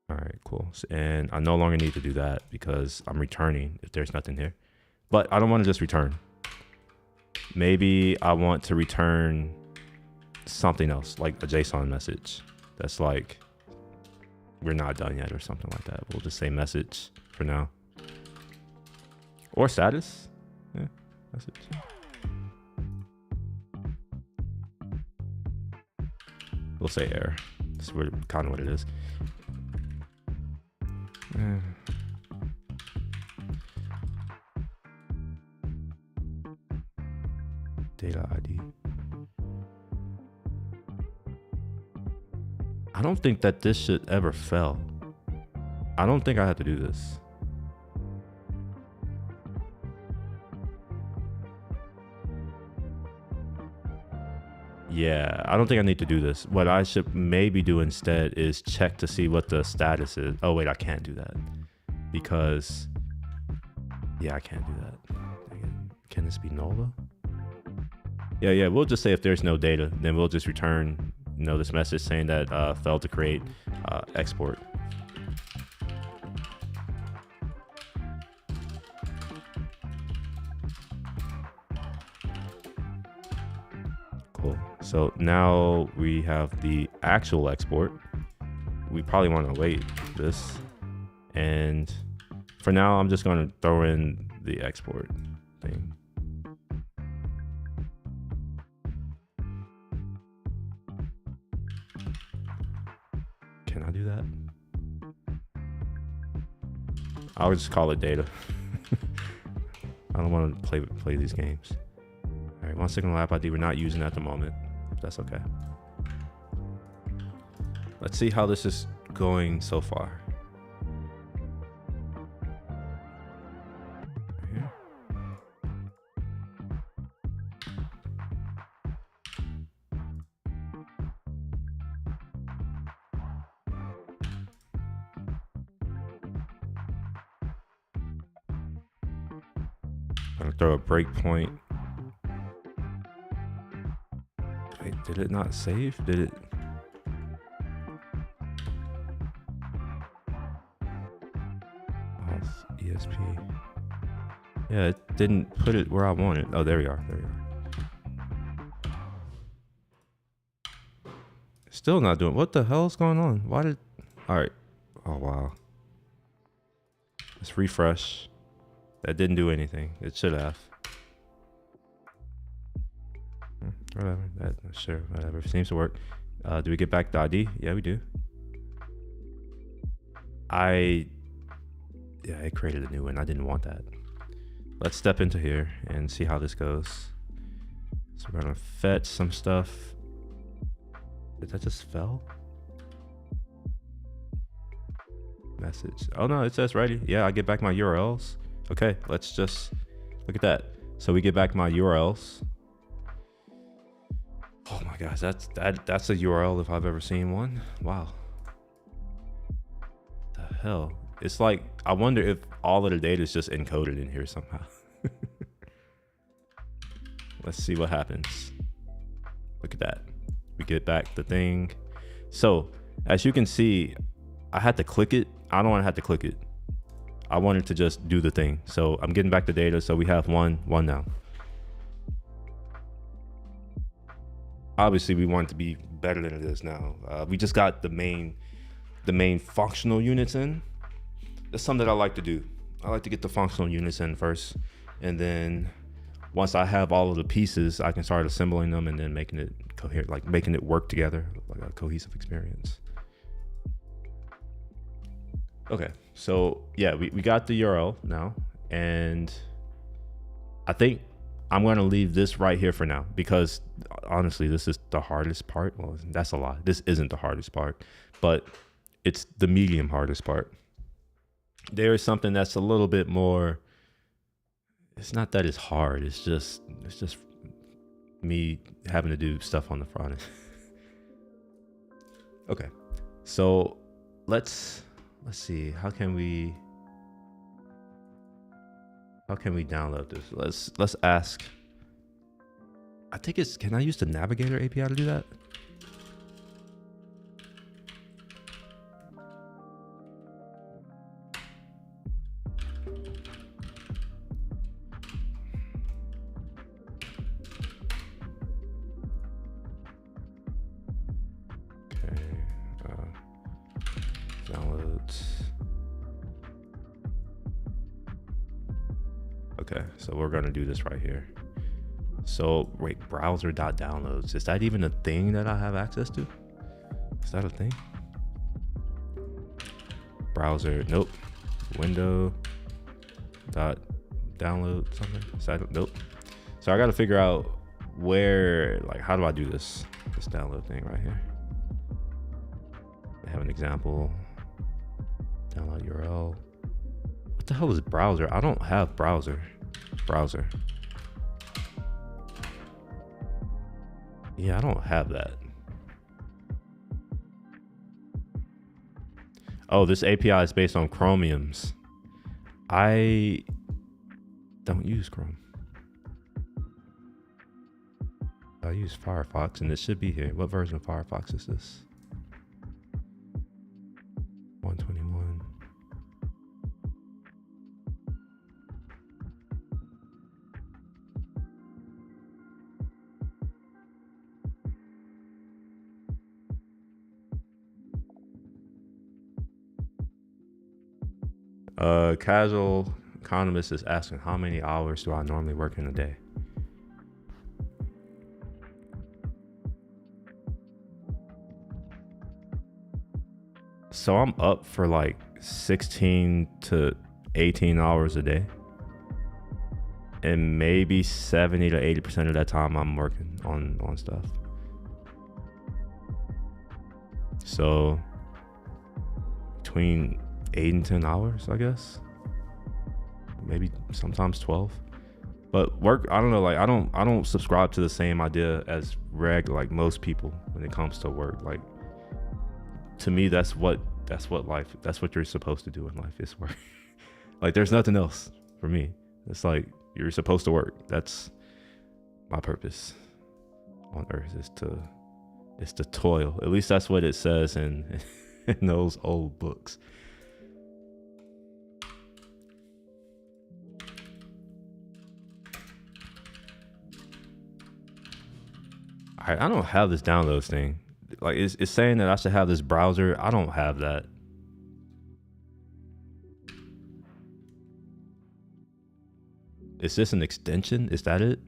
All right, cool. And I no longer need to do that because I'm returning if there's nothing here. But I don't want to just return. Maybe I want to return something else, like a JSON message that's like, we're not done yet or something like that. We'll just say message for now. Or status. Yeah, message. We'll say error. That's kind of what it is. Data ID. I don't think that this should ever fail. I don't think I have to do this. Yeah, I don't think I need to do this. What I should maybe do instead is check to see what the status is. Oh wait, I can't do that because, yeah, I can't do that. Can this be null though? Yeah, we'll just say if there's no data, then we'll just return, this message saying that failed to create export. Cool. So now we have the actual export. We probably want to await this. And for now, I'm just going to throw in the export thing. Can I do that? I'll just call it data. I don't want to play these games. All right, 1 signal app ID we're not using at the moment. That's okay. Let's see how this is going so far. Here. I'm gonna throw a breakpoint. Wait, did it not save? Did it? ESP. Yeah, it didn't put it where I wanted. Oh, there we are. There we are. Still not doing. What the hell's going on? Why did? All right. Oh wow. Let's refresh. That didn't do anything. It should have. Whatever. That sure. Whatever. Seems to work. Do we get back the ID? Yeah, we do. Yeah, I created a new one. I didn't want that. Let's step into here and see how this goes. So we're gonna fetch some stuff. Did that just fell? Message. Oh no, it says ready. Yeah, I get back my URLs. Okay, let's just look at that. So we get back my URLs. Oh my gosh, that's a URL if I've ever seen one. Wow. The hell? It's like, I wonder if all of the data is just encoded in here somehow. Let's see what happens. Look at that. We get back the thing. So as you can see, I had to click it. I don't want to have to click it. I wanted to just do the thing. So I'm getting back the data. So we have one now. Obviously we want it to be better than it is now. We just got the main functional units in. That's something that I like to do. I like to get the functional units in first, and then once I have all of the pieces, I can start assembling them and then making it coherent, like making it work together, like a cohesive experience. Okay, so yeah, we got the URL now, and I think I'm gonna leave this right here for now, because honestly, this is the hardest part. Well, that's a lot. This isn't the hardest part, but it's the medium hardest part. There is something that's a little bit more, it's not that it's hard, it's just me having to do stuff on the front end. Okay, so let's see, how can we download this? Let's ask, I think it's, can I use the Navigator API to do that? Okay, so we're gonna do this right here. So wait, browser.downloads. Is that even a thing that I have access to? Is that a thing? Browser, nope. Window dot download something. Is that, nope. So I gotta figure out where, like, how do I do this download thing right here? I have an example. Download URL. What the hell is browser? I don't have browser. Browser. Yeah, I don't have that. Oh, this API is based on Chromium's. I don't use Chrome. I use Firefox, and it should be here. What version of Firefox is this? 121. Casual economist is asking, how many hours do I normally work in a day? So I'm up for like 16 to 18 hours a day. and maybe 70 to 80% of that time I'm working on stuff. So between 8 and 10 hours, I guess. Maybe sometimes 12. But work, I don't know, like I don't subscribe to the same idea as like most people when it comes to work. Like, to me, that's what you're supposed to do in life, is work. Like, there's nothing else for me. It's like, you're supposed to work. That's my purpose on earth, is to toil. At least that's what it says in those old books. I don't have this downloads thing. Like, it's saying that I should have this browser. I don't have that. Is this an extension? Is that it?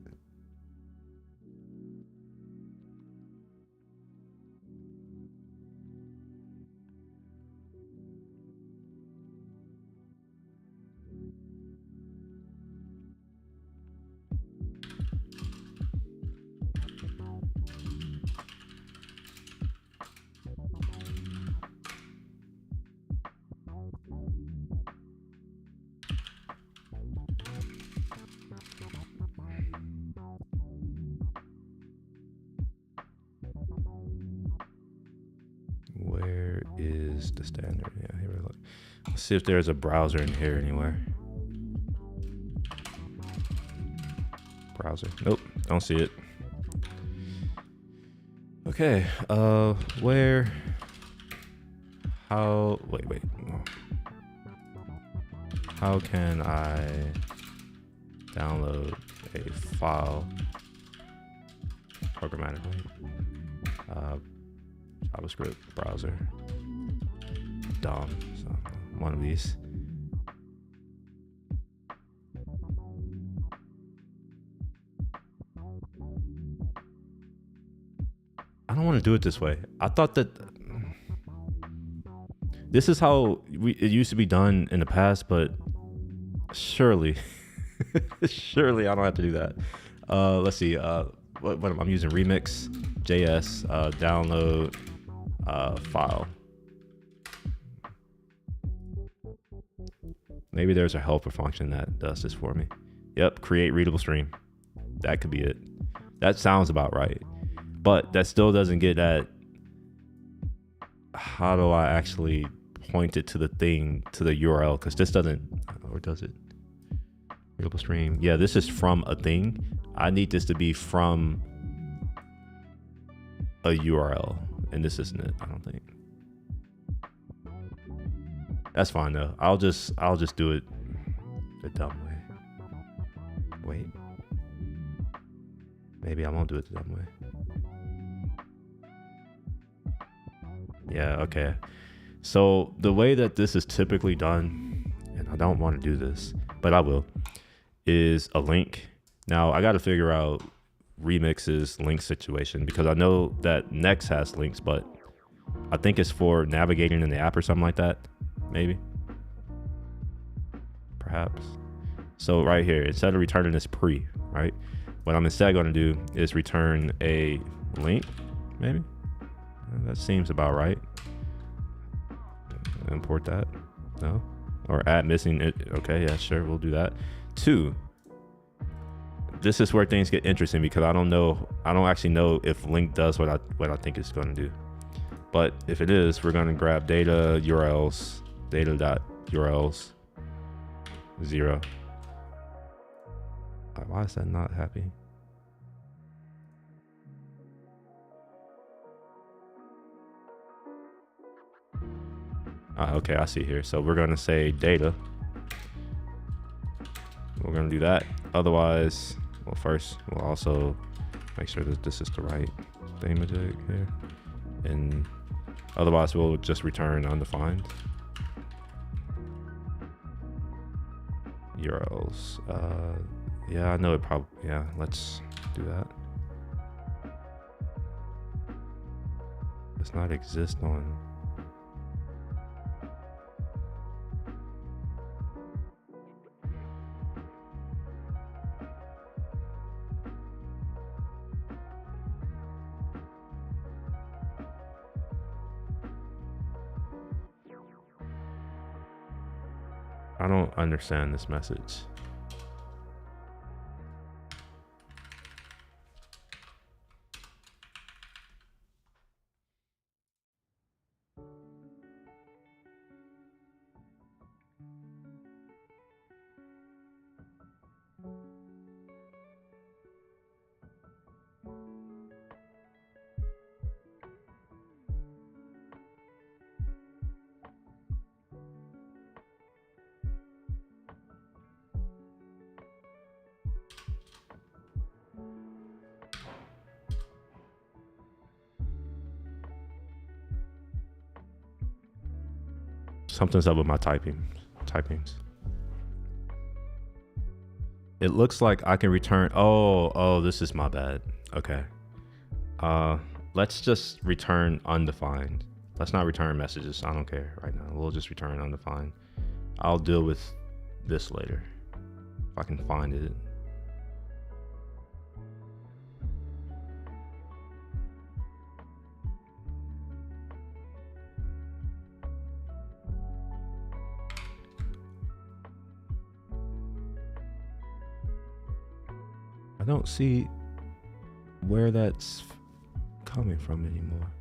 Where is the standard? Yeah, here we look. Let's see if there's a browser in here anywhere. Browser. Nope, don't see it. Okay, where? How? Wait. How can I download a file programmatically? JavaScript browser. DOM. So one of these. I don't want to do it this way. I thought that this is how it used to be done in the past, but surely, surely I don't have to do that. Let's see. What I'm using Remix JS download file. Maybe there's a helper function that does this for me. Yep, create readable stream. That could be it. That sounds about right. But that still doesn't get at how do I actually point it to the thing, to the URL, because this doesn't, or does it? Readable stream. Yeah, this is from a thing. I need this to be from a URL, and this isn't it, I don't think. That's fine though. I'll just do it the dumb way. Wait. Maybe I won't do it the dumb way. Yeah, okay. So the way that this is typically done, and I don't want to do this, but I will, is a link. Now I got to figure out Remix's link situation, because I know that Next has links, but I think it's for navigating in the app or something like that. Maybe. Perhaps. So right here, instead of returning this pre, right? What I'm instead going to do is return a link, maybe. That seems about right. Import that. No. Or add missing it. Okay, yeah, sure, we'll do that. 2. This is where things get interesting, because I don't actually know if link does what I think it's going to do. But if it is, we're going to grab data URLs, data.urls 0. Why is that not happy? Okay, I see here. So we're going to say data. We're going to do that. Otherwise, well, first we'll also make sure that this is the right thingamajig here. And otherwise we'll just return undefined URLs. Yeah, I know it probably, yeah, let's do that. Does not exist on. I don't understand this message. Something's up with my typings. It looks like I can return. Oh, this is my bad. Okay. Let's just return undefined. Let's not return messages. I don't care right now. We'll just return undefined. I'll deal with this later if I can find it. I don't see where that's coming from anymore.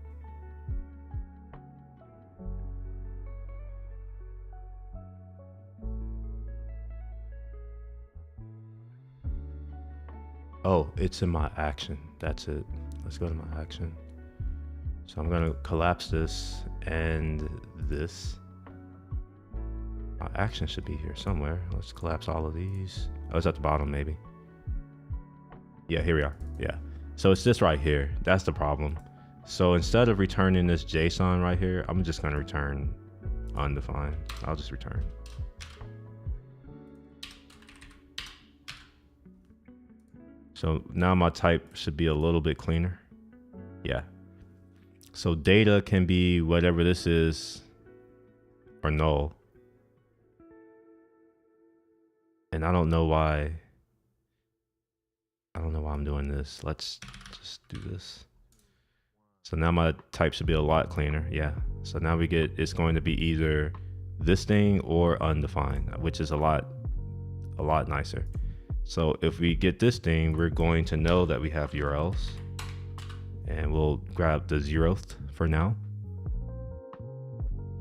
Oh, it's in my action. That's it. Let's go to my action. So I'm gonna collapse this and this. My action should be here somewhere. Let's collapse all of these. Oh, it's at the bottom maybe. Yeah, here we are. Yeah. So it's this right here. That's the problem. So instead of returning this JSON right here, I'm just gonna return undefined. I'll just return. So now my type should be a little bit cleaner. Yeah. So data can be whatever this is or null. And I don't know why I'm doing this. Let's just do this. So now my type should be a lot cleaner. Yeah. So now we get, it's going to be either this thing or undefined, which is a lot nicer. So if we get this thing, we're going to know that we have URLs, and we'll grab the 0th for now.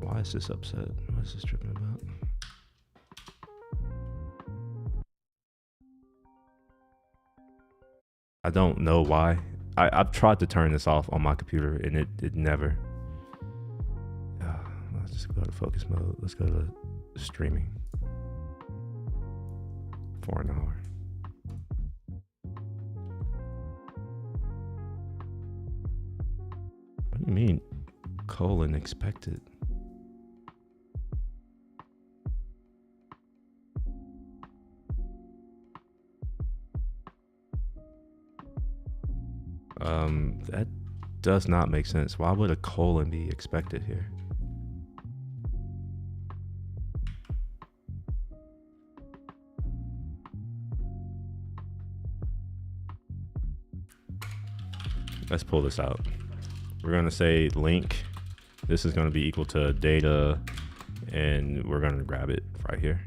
Why is this upset? What is this tripping about? I don't know why. I've tried to turn this off on my computer and it never. Let's just go to focus mode. Let's go to streaming for an hour. What do you mean colon expected? That does not make sense. Why would a colon be expected here? Let's pull this out. We're going to say link. This is going to be equal to data, and we're going to grab it right here.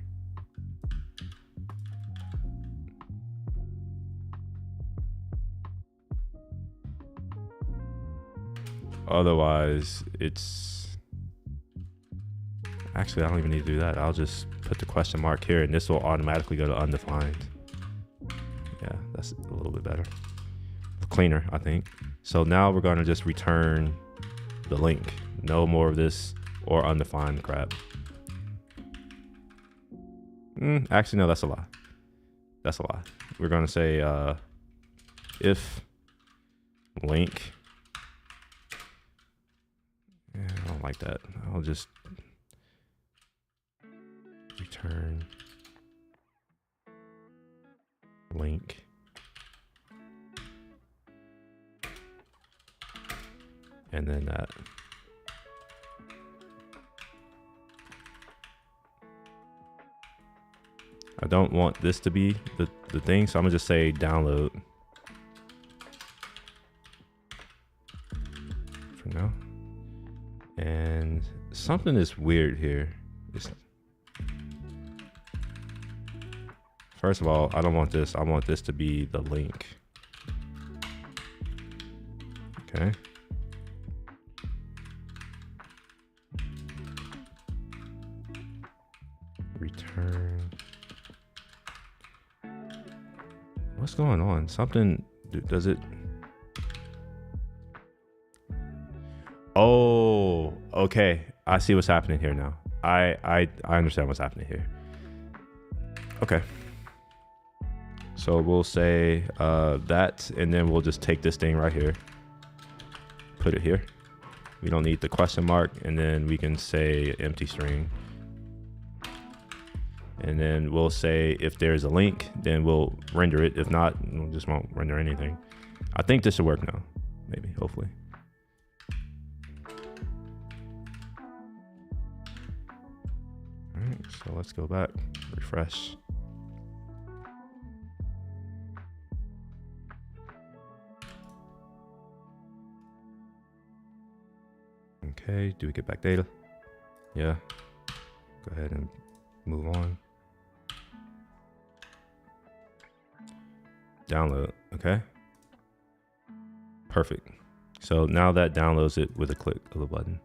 Otherwise, it's actually, I don't even need to do that. I'll just put the question mark here, and this will automatically go to undefined. Yeah, that's a little bit better. Cleaner, I think. So now we're going to just return the link. No more of this or undefined crap. Actually, no, that's a lie. That's a lie. We're going to say if link. Yeah, I don't like that. I'll just return link. And then that. I don't want this to be the thing, so I'm gonna just say download for now. And something is weird here. First of all, I don't want this. I want this to be the link. Okay. Return. What's going on? Something, does it? Oh, okay. I see what's happening here now. I understand what's happening here. Okay. So we'll say that, and then we'll just take this thing right here, put it here. We don't need the question mark, and then we can say empty string. And then we'll say if there's a link, then we'll render it. If not, we just won't render anything. I think this should work now. Maybe, hopefully. All right, so let's go back, refresh. Okay, do we get back data? Yeah. Go ahead and move on. Download, okay. Perfect. So now that downloads it with a click of the button.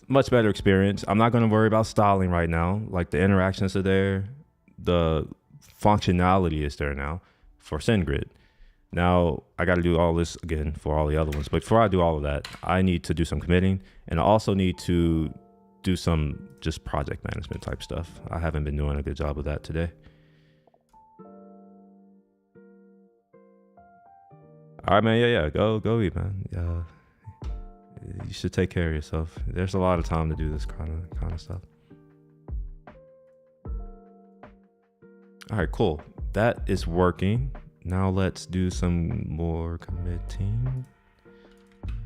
Much better experience. I'm not going to worry about styling right now. Like the interactions are there. The functionality is there now for SendGrid. Now I got to do all this again for all the other ones. But before I do all of that, I need to do some committing, and I also need to do some just project management type stuff. I haven't been doing a good job of that today. All right, man. Yeah. Go eat, man. You should take care of yourself. There's a lot of time to do this kind of stuff. All right, cool. That is working. Now let's do some more committing.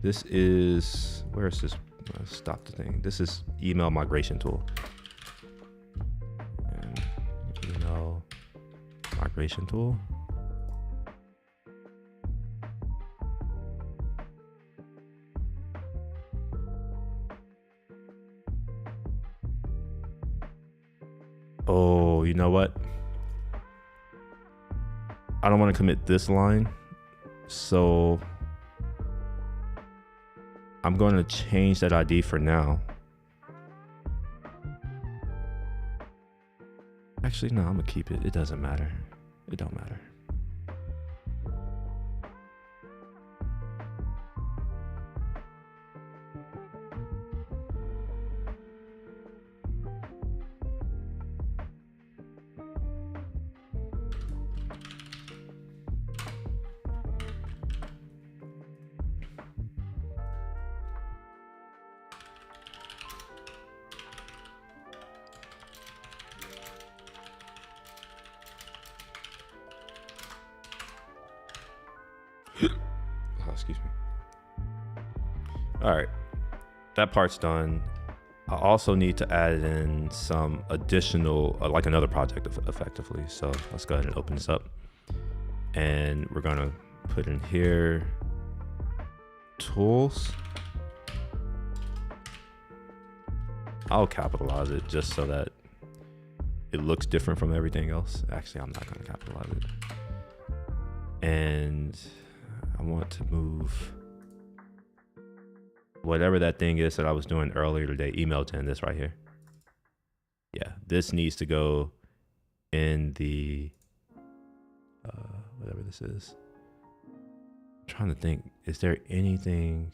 This is, where is this? Stop the thing. This is email migration tool. And email migration tool. Oh, you know what? I don't want to commit this line, so I'm going to change that ID for now. Actually, no, I'm gonna keep it. It doesn't matter. It don't matter. Oh, excuse me. All right, that part's done. I also need to add in some additional, like another project effectively. So let's go ahead and open this up. And we're gonna put in here, tools. I'll capitalize it just so that it looks different from everything else. Actually, I'm not gonna capitalize it. And I want to move whatever that thing is that I was doing earlier today, email gen, this right here. Yeah, this needs to go in the, whatever this is. I'm trying to think, is there anything?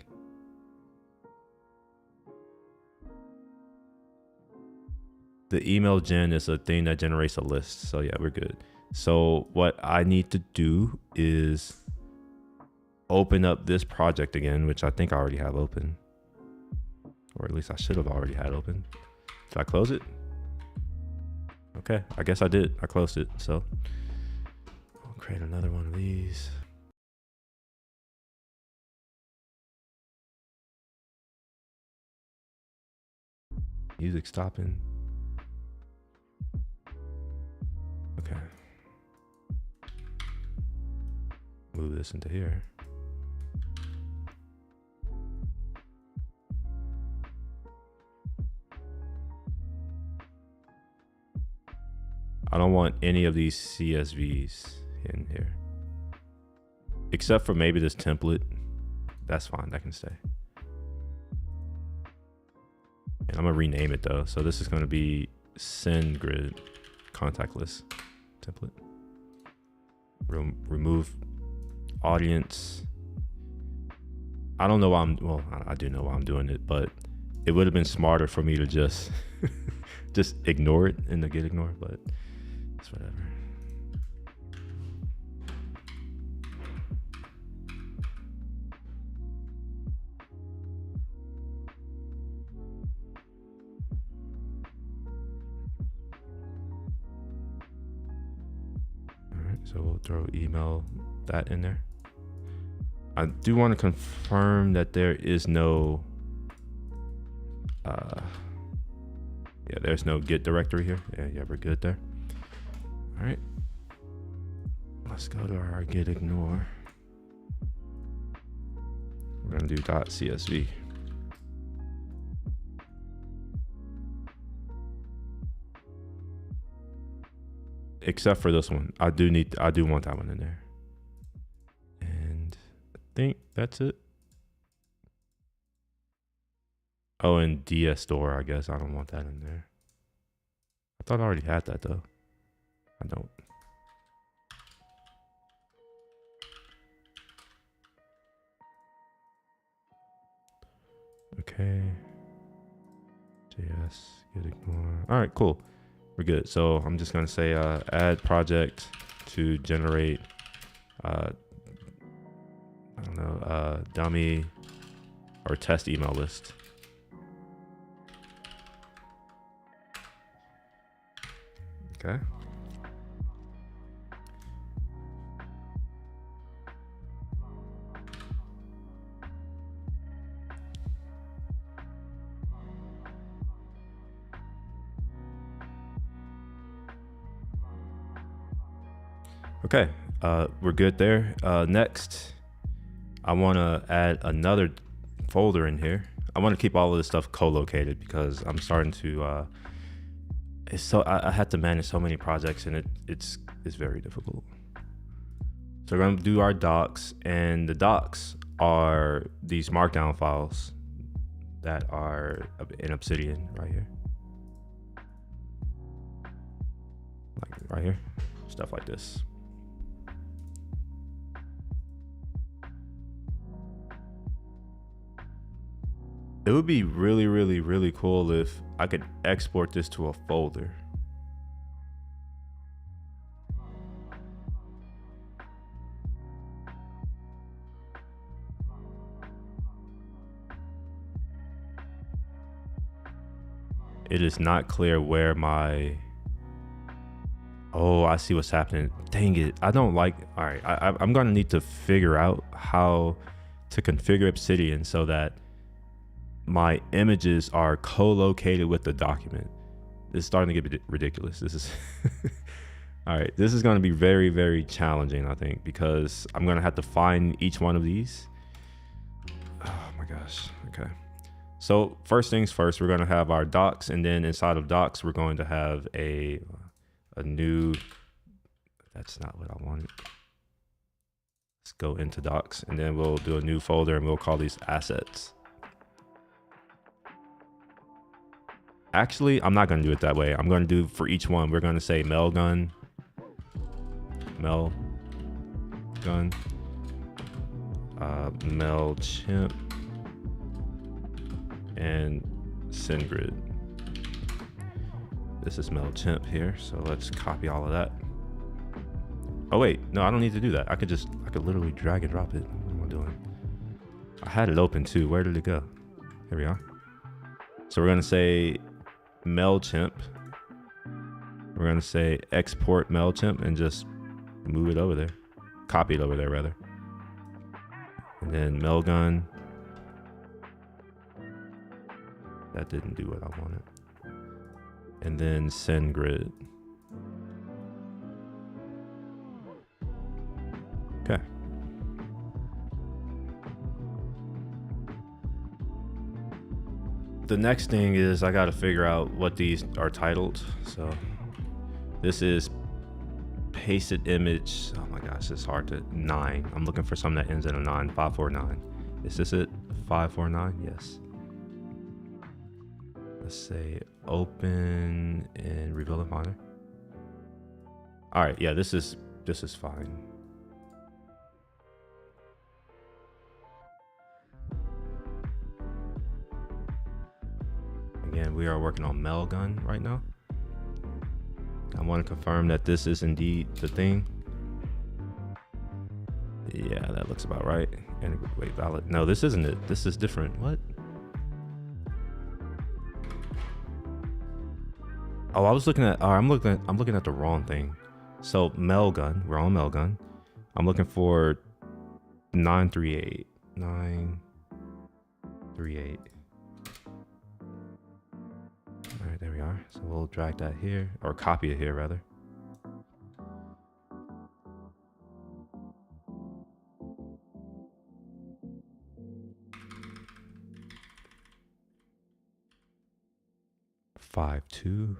The email gen is a thing that generates a list. So yeah, we're good. So what I need to do is open up this project again, which I think I already have open, or at least I should have already had open. Did I close it? Okay, I guess I did. I closed it. So I'll create another one of these. Music stopping. Okay. Move this into here. I don't want any of these CSVs in here. Except for maybe this template. That's fine, that can stay. And I'm gonna rename it though. So this is gonna be SendGrid contact list template. Remove audience. I don't know why well, I do know why I'm doing it, but it would have been smarter for me to just just ignore it in the get ignore, but it's whatever. So we'll throw email that in there. I do want to confirm that there is no, yeah, there's no Git directory here. Yeah, we're good there. All right, let's go to our git ignore. We're gonna do .csv. Except for this one. I do want that one in there. And I think that's it. Oh, and DS store, I guess. I don't want that in there. I thought I already had that though. I don't. Okay. JS, get ignore. All right, cool. We're good. So I'm just gonna say add project to generate I don't know, dummy or test email list. Okay. Okay, we're good there. Next, I want to add another folder in here. I want to keep all of this stuff co-located because I'm starting to. I had to manage so many projects and it's very difficult. So we're going to do our docs, and the docs are these markdown files that are in Obsidian right here. Like right here, stuff like this. It would be really, really, really cool if I could export this to a folder. It is not clear where my... Oh, I see what's happening. Dang it. I don't like... All right, I'm going to need to figure out how to configure Obsidian so that my images are co-located with the document. This is starting to get ridiculous. This is all right. This is going to be very, very challenging, I think, because I'm going to have to find each one of these. Oh my gosh. Okay. So first things first, we're going to have our docs, and then inside of docs, we're going to have a new. That's not what I wanted. Let's go into docs, and then we'll do a new folder, and we'll call these assets. Actually, I'm not going to do it that way. I'm going to do for each one. We're going to say Mailgun, MailChimp, and SendGrid. This is MailChimp here, so let's copy all of that. Oh wait, no, I don't need to do that. I could literally drag and drop it. What am I doing? I had it open too. Where did it go? Here we are. So we're going to say MailChimp. We're going to say export MailChimp and just move it over there. Copy it over there, rather. And then Mailgun. That didn't do what I wanted. And then SendGrid. Okay. The next thing is I got to figure out what these are titled. So This is pasted image. Oh my gosh, it's hard to 9. I'm looking for something that ends in a 9. 549. Is this it? 549? Yes. Let's say open and reveal the finder. All right, yeah, this is fine. Again, we are working on Mailgun right now. I want to confirm that this is indeed the thing. Yeah, that looks about right. And wait, valid. No, this isn't it. This is different. What? Oh, I was looking at. I'm looking at the wrong thing. So Mailgun, we're on Mailgun. I'm looking for 938. 938. All right, there we are. So we'll drag that here, or copy it here rather. Five two.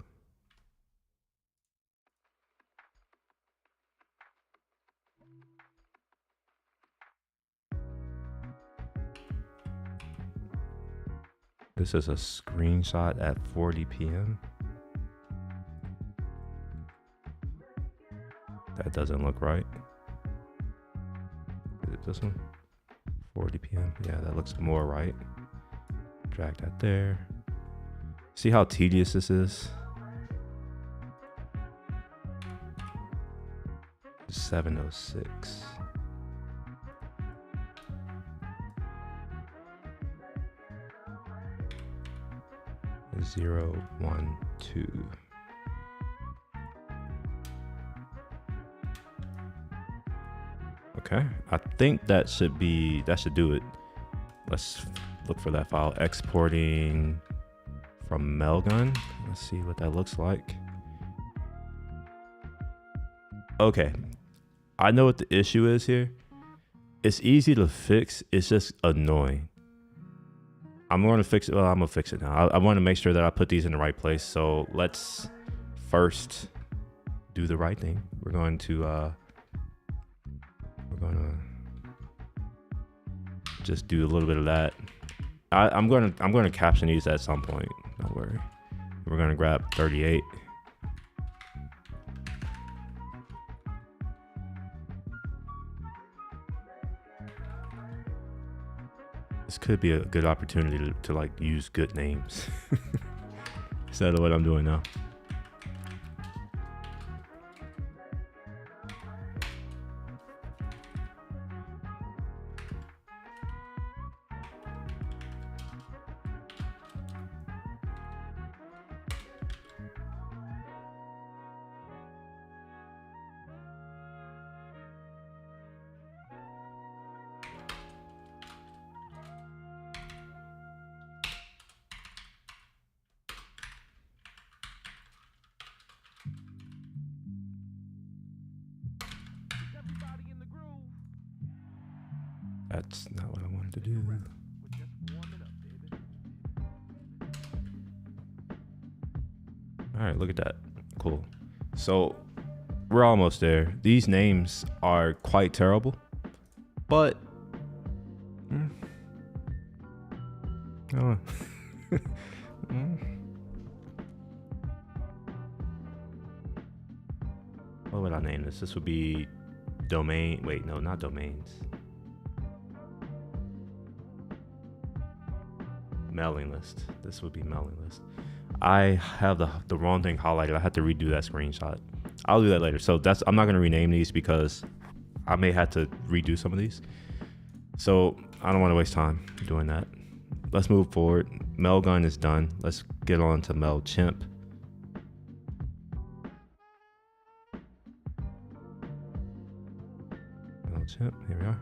This is a screenshot at 40 p.m. That doesn't look right. Is it this one? 40 p.m. Yeah, that looks more right. Drag that there. See how tedious this is? 706. Zero, 1, 2. Okay, I think that should do it. Let's look for that file. Exporting from Mailgun. Let's see what that looks like. Okay, I know what the issue is here. It's easy to fix. It's just annoying. I'm going to fix it. Well, I'm going to fix it now. I want to make sure that I put these in the right place. So let's first do the right thing. We're going to just do a little bit of that. I'm going to caption these at some point. Don't worry. We're going to grab 38. This could be a good opportunity to like use good names instead of what I'm doing now. That's not what I wanted to do. All right, look at that. Cool. So we're almost there. These names are quite terrible, but what would I name this? This would be domain. Wait, no, not domains. Mailing list. This would be mailing list. I have the wrong thing highlighted. I had to redo that screenshot. I'll do that later. So I'm not going to rename these because I may have to redo some of these. So I don't want to waste time doing that. Let's move forward. Mailgun is done. Let's get on to MailChimp. MailChimp, here we are.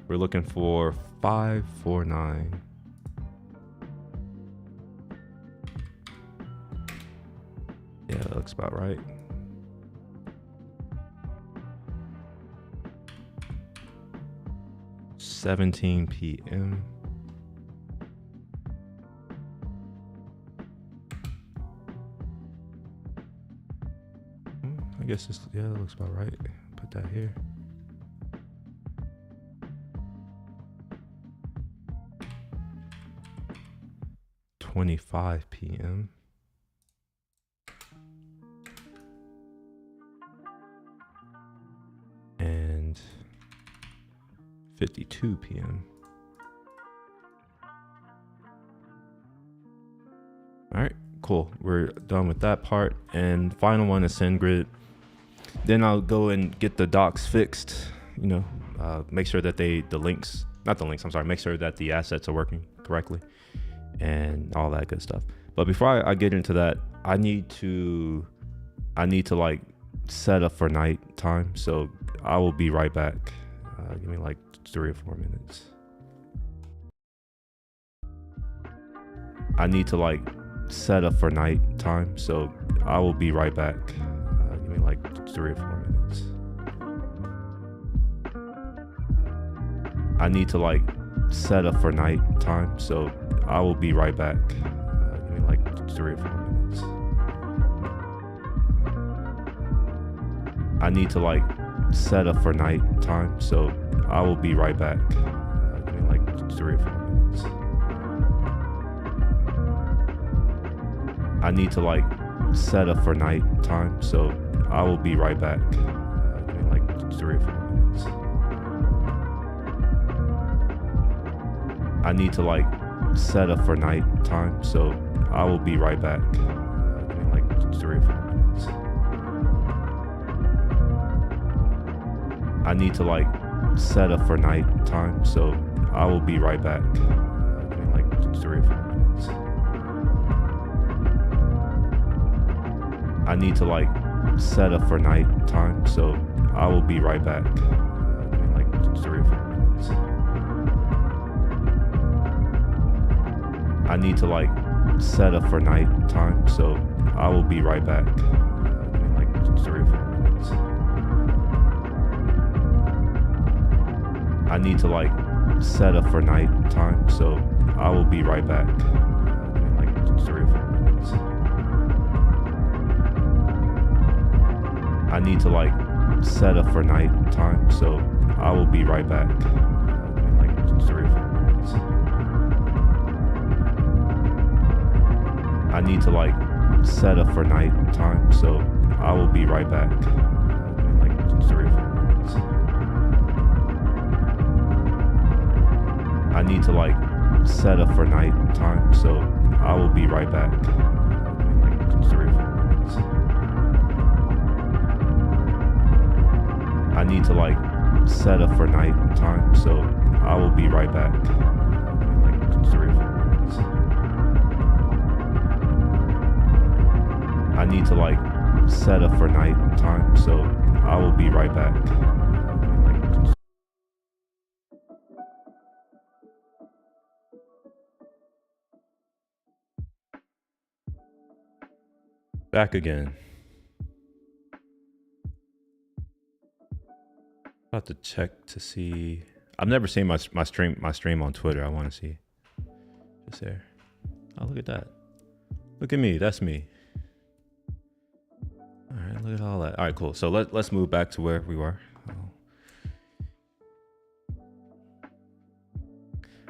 We're looking for 549. Yeah, that looks about right. $17 p.m. I guess this, yeah, that looks about right. Put that here. (25 p.m.) and 52 p.m. All right, cool. We're done with that part. And final one is SendGrid. Then I'll go and get the docs fixed, you know, make sure that make sure that the assets are working correctly and all that good stuff. But before I get into that, I need to like set up for night time. So I will be right back. Give me like 3 or 4 minutes. I need to like set up for night time. So I will be right back. Give me like 3 or 4 minutes. I need to like set up for night time. So I will be right back. Give me like 3 or 4 minutes. I need to like set up for night time. So I will be right back. Give me like 3 or 4 minutes. I need to like set up for night time. So I will be right back. Give me like 3 or 4 minutes. I need to like set up for night time. So I will be right back. Give me like 3 or 4 minutes. I need to like set up for night time. So I will be right back. Give me like 3 or 4 minutes. I need to like set up for night time. So I will be right back. Give me like 3 or 4 minutes. I need to like set up for night time. So I will be right back. Give me like 3 or 4 minutes. I need to like set up for night time. So I will be right back. Give me like 3 or 4 minutes. I need to like set up for night time. So I will be right back. Give me like 3 or 4 minutes. I need to like set up for night time. So I will be right back. Give me like 3 or 4 minutes. I need to like set up for night time. So I will be right back. Give me like 3 or 4 minutes. I need to like set up for night time. So I will be right back. Give me like 3 or 4 minutes. I need to like set up for night time. So I will be right back. Back again. About to check to see. I've never seen my stream on Twitter. I want to see. Just there. Oh, look at that. Look at me. That's me. All right, look at all that. All right, cool. So let's move back to where we were.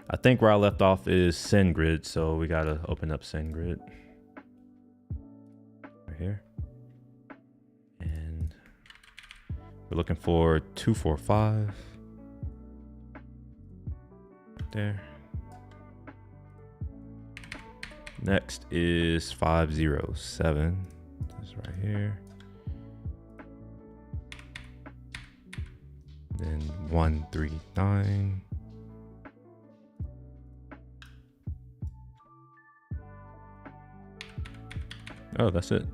I think where I left off is SendGrid, so we gotta open up SendGrid right here, and we're looking for 245 right there. Next is 507. This right here. Then 139. Oh, that's it.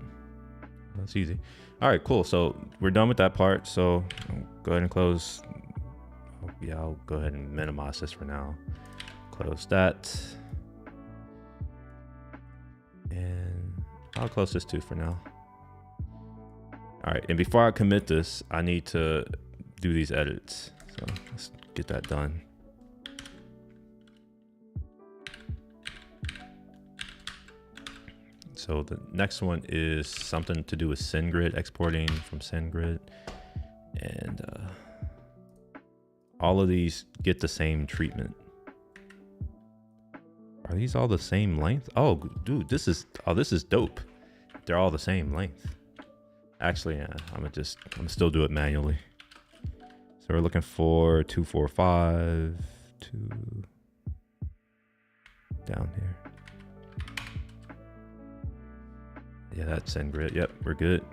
That's easy. All right, cool. So we're done with that part. So I'll go ahead and close. Yeah, I'll go ahead and minimize this for now. Close that. And I'll close this too for now. All right, and before I commit this, I need to do these edits. So let's get that done. so the next one is something to do with SendGrid, exporting from SendGrid. And all of these get the same treatment. Are these all the same length? Oh, dude, this is dope. They're all the same length. Actually, I'm gonna still do it manually. So we're looking for 245, 2 down here. Yeah, that's SendGrid. Yep, we're good.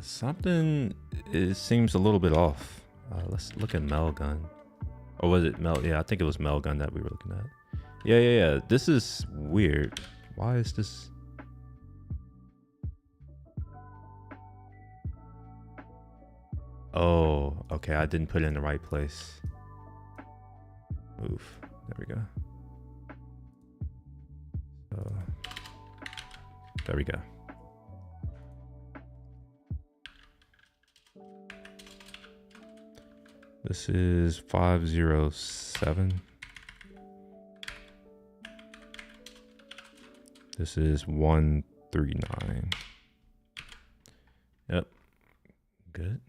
Something seems a little bit off. Let's look at Mailgun. Or was it Mel? Yeah, I think it was Mailgun that we were looking at. Yeah. This is weird. Why is this? Oh, okay. I didn't put it in the right place. Oof. There we go. So, there we go. This is 507. This is 139. Yep. Good.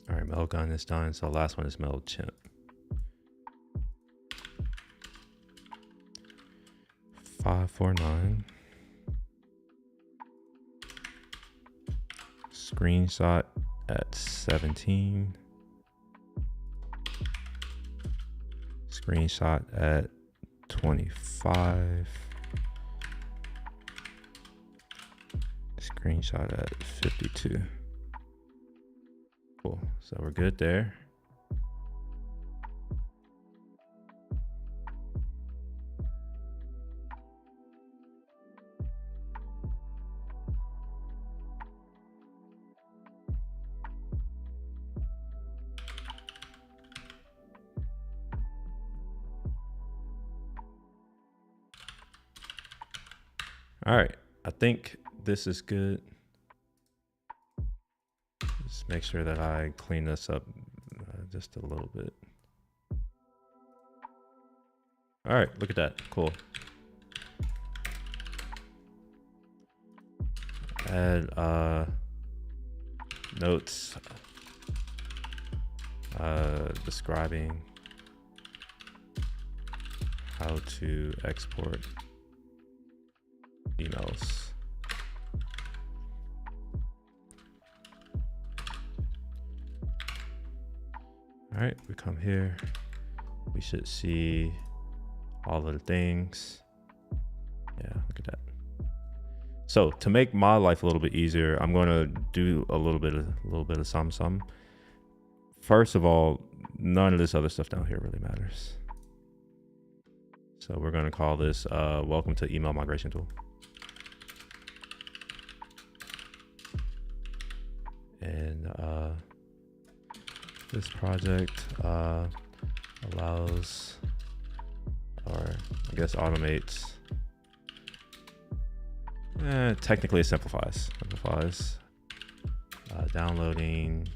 All right, Mailgun is done. So last one is MailChimp. 549. Screenshot at 17. Screenshot at 25. Screenshot at 52. Cool. So we're good there. All right. I think this is good. Just make sure that I clean this up just a little bit. All right, look at that. Cool. Add notes describing how to export emails. All right, we come here. We should see all of the things. Yeah, look at that. So to make my life a little bit easier, I'm going to do a little bit of some. First of all, none of this other stuff down here really matters. So we're going to call this welcome to email migration tool. And this project allows, or I guess automates, technically it simplifies downloading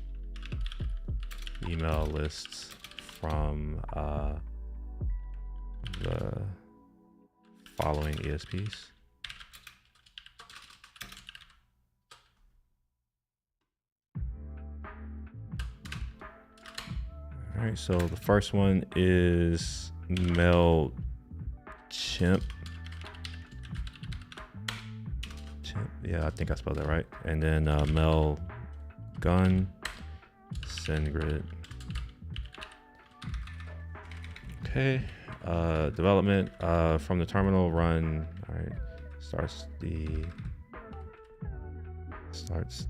email lists from the following ESPs. All right, so the first one is MailChimp. Yeah, I think I spelled that right. And then Mailgun, SendGrid. Okay, development from the terminal run. All right, starts.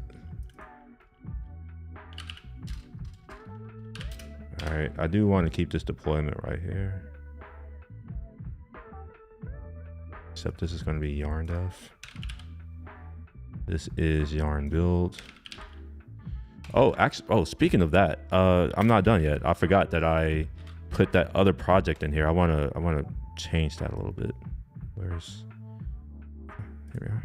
All right, I do want to keep this deployment right here. except this is going to be yarn dev. This is yarn build. Oh, actually, oh, speaking of that, I'm not done yet. I forgot that I put that other project in here. I wanna change that a little bit. Here we are.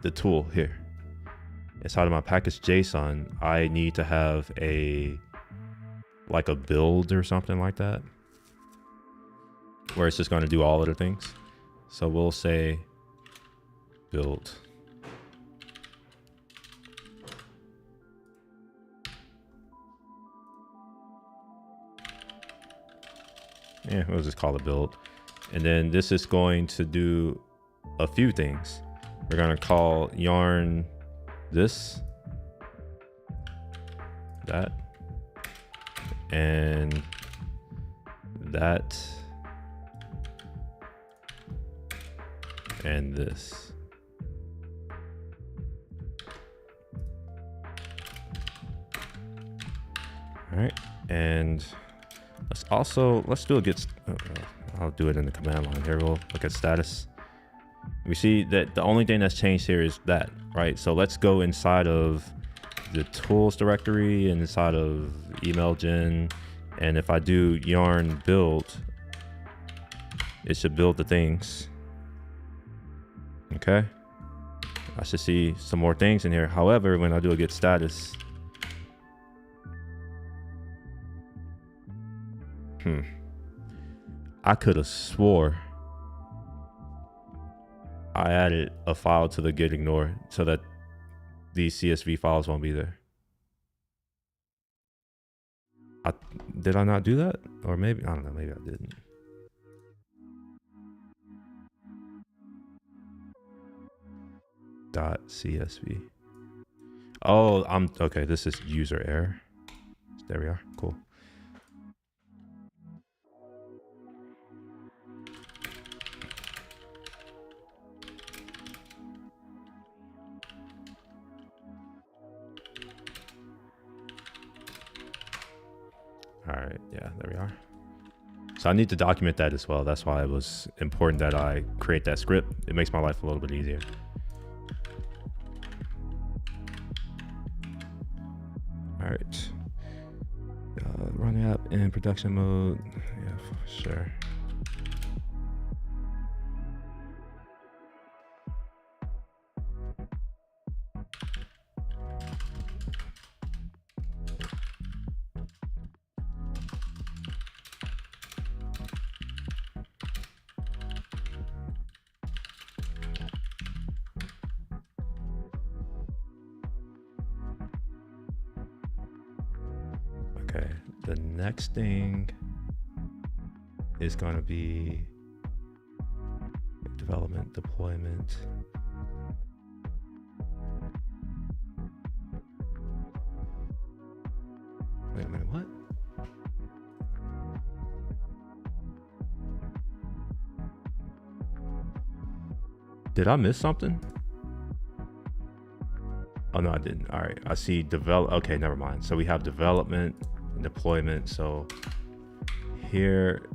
The tool here. Inside of my package.json, I need to have like a build or something like that, where it's just going to do all of the things. So we'll say build. Yeah, we'll just call it build. And then this is going to do a few things. We're going to call yarn this, that, and that, and this. All right, and let's do a git. I'll do it in the command line here. We'll look at status. We see that the only thing that's changed here is that, right? So let's go inside of the tools directory and inside of email gen. And if I do yarn build, it should build the things. Okay. I should see some more things in here. However, when I do a git status, I could have swore I added a file to the git ignore so that these CSV files won't be there. Did I not do that? Or maybe, I don't know, maybe I didn't. .csv. Oh, okay, this is user error. There we are, cool. All right, yeah, there we are. So I need to document that as well. That's why it was important that I create that script. It makes my life a little bit easier. All right, run the app in production mode. Yeah, for sure. Okay, the next thing is going to be development, deployment. Wait a minute, what? Did I miss something? Oh no, I didn't. All right, I see develop. Okay, never mind. So we have development, deployment. So here,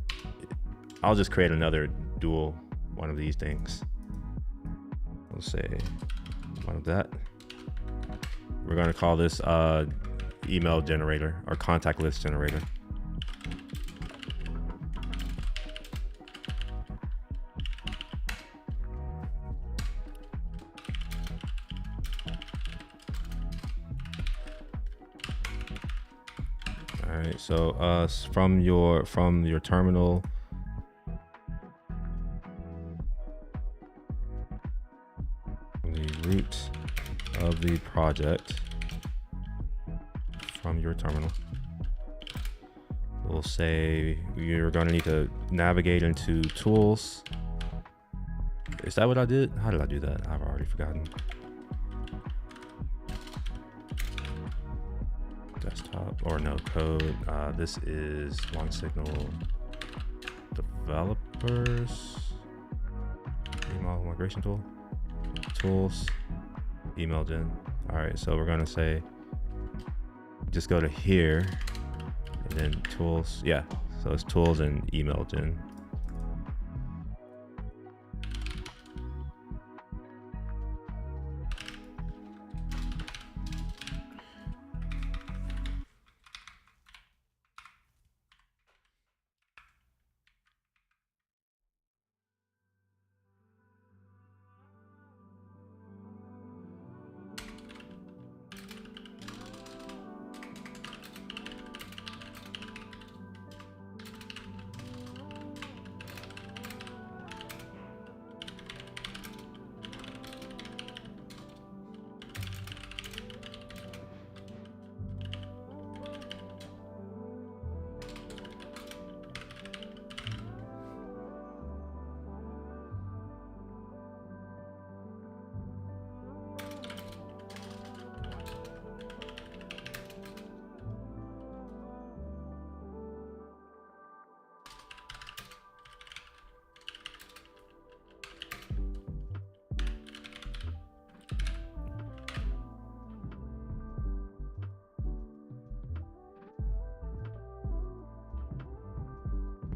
I'll just create another dual one of these things. We'll say one of that. We're going to call this email generator or contact list generator. All right, so from your terminal, the root of the project, from your terminal, we'll say you're going to need to navigate into tools. Is that what I did? How did I do that? I've already forgotten. Desktop or no code. This is OneSignal developers, email migration tool, tools, email gen. All right, so we're gonna say just go to here and then tools. Yeah, so it's tools and email gen.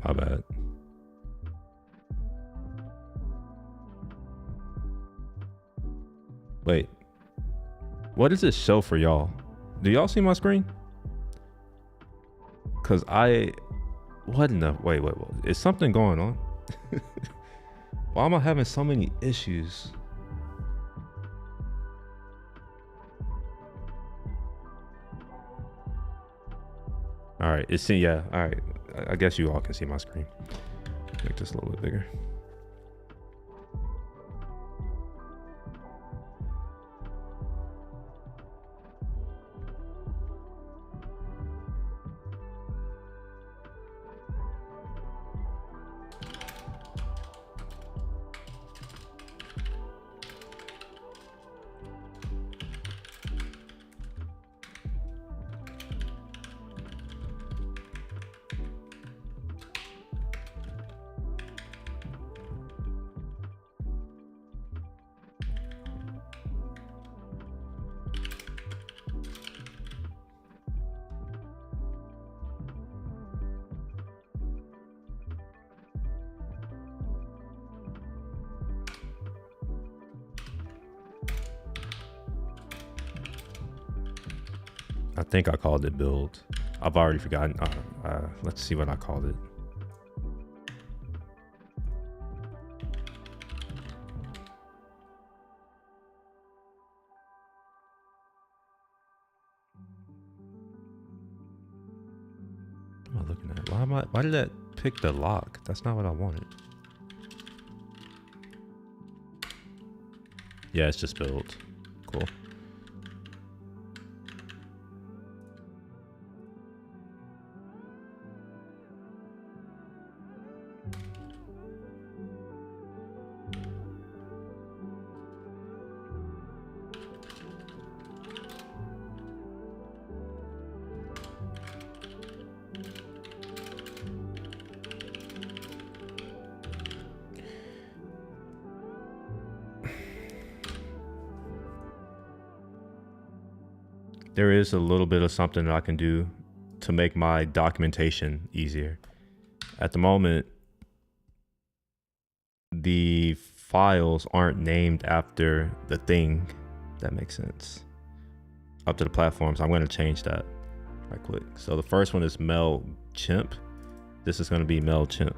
My bad. Wait, what does it show for y'all? Do y'all see my screen? Cause what in the, wait, is something going on? Why am I having so many issues? All right, it's yeah. All right, I guess you all can see my screen. Make this a little bit bigger. I think I called it build. I've already forgotten. Let's see what I called it. What am I looking at? Why did that pick the lock? That's not what I wanted. Yeah, it's just build. Cool. There is a little bit of something that I can do to make my documentation easier. At the moment, the files aren't named after the thing. That makes sense. Up to the platforms. I'm going to change that right quick. So the first one is MailChimp. This is going to be MailChimp.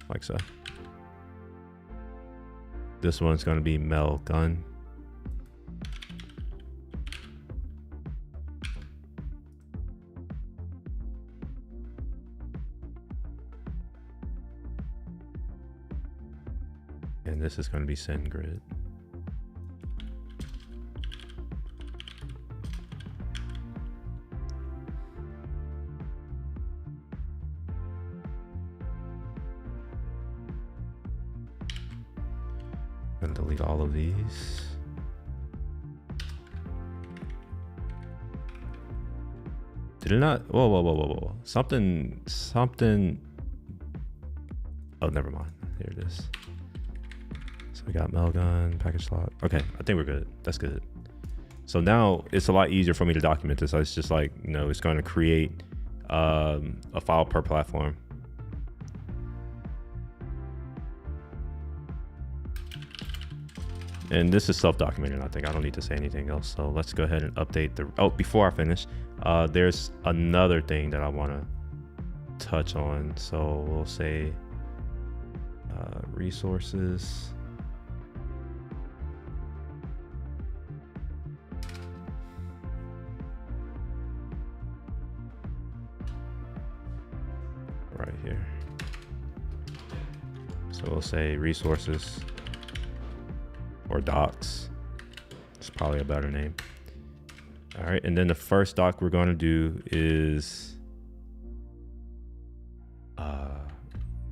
Like so. This one's going to be Mailgun. And this is going to be SendGrid. And delete all of these. Did it not? Whoa. Something. Oh, never mind. Here it is. So we got Mailgun, package slot. Okay, I think we're good. That's good. So now it's a lot easier for me to document this. It's just like, you know, it's going to create a file per platform. And this is self-documented, I think. I don't need to say anything else. So let's go ahead and update the... Oh, before I finish, there's another thing that I want to touch on. So we'll say resources. Right here. So we'll say resources or docs. It's probably a better name. All right, and then the first doc we're going to do is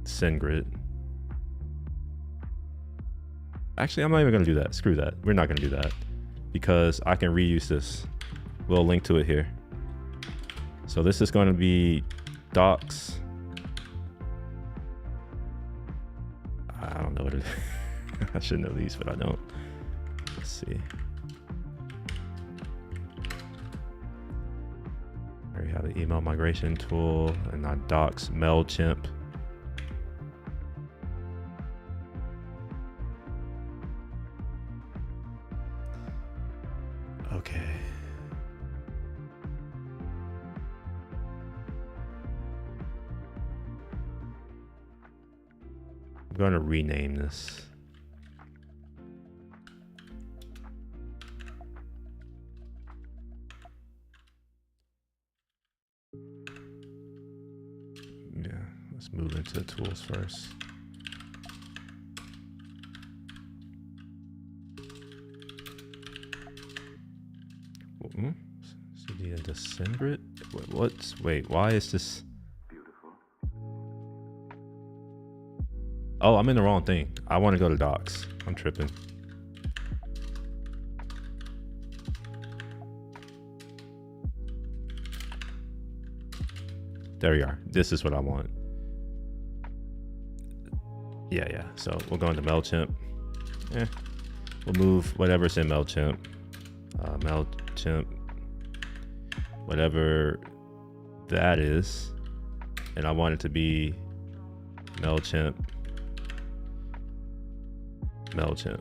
SendGrid. Actually, I'm not even going to do that. Screw that. We're not going to do that because I can reuse this. We'll link to it here. So this is going to be docs. I don't know what it is. I should know these, but I don't. Let's see. There we have an email migration tool and our docs MailChimp. Okay. I'm going to rename this. Yeah, let's move into the tools first. CD into SendGrid? Wait, why is this? Oh, I'm in the wrong thing. I want to go to docs. I'm tripping. There we are. This is what I want. Yeah. So we'll go into MailChimp. We'll move whatever's in MailChimp. MailChimp. Whatever that is. And I want it to be MailChimp. MailChimp.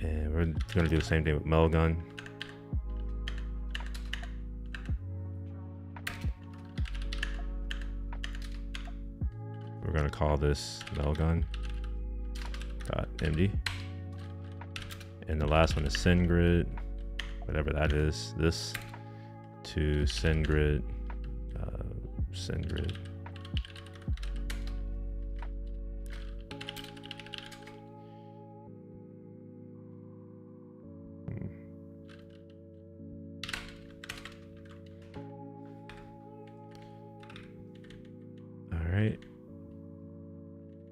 And we're going to do the same thing with Mailgun. We're going to call this Mailgun.md. And the last one is SendGrid, whatever that is, this to SendGrid, SendGrid. All right.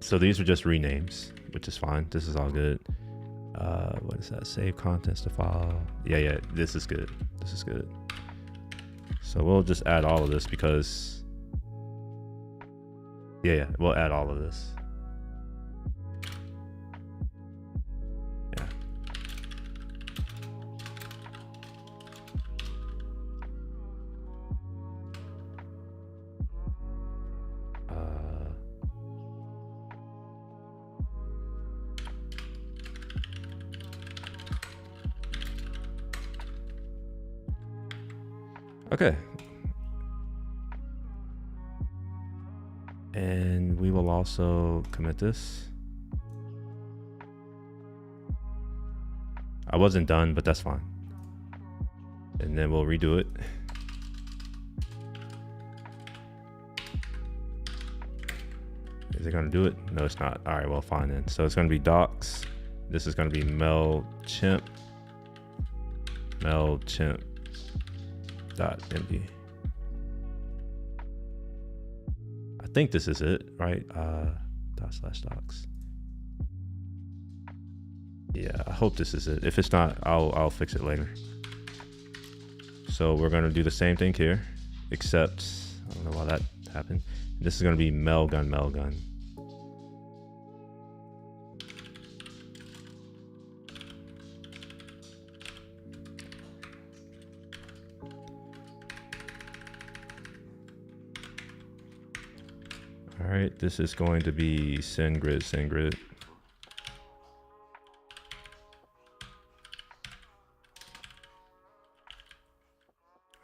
So these are just renames, which is fine. This is all good. What is that? Save contents to file. Yeah. This is good. This is good. So we'll just add all of this because, yeah, we'll add all of this. Yeah. Okay. And we will also commit this. I wasn't done, but that's fine. And then we'll redo it. Is it going to do it? No, it's not. All right, well, fine then. So it's going to be docs. This is going to be MailChimp. MailChimp.md. I think this is it, right? /docs. Yeah, I hope this is it. If it's not, I'll fix it later. So we're gonna do the same thing here, except I don't know why that happened. This is gonna be Mailgun. All right, this is going to be SendGrid.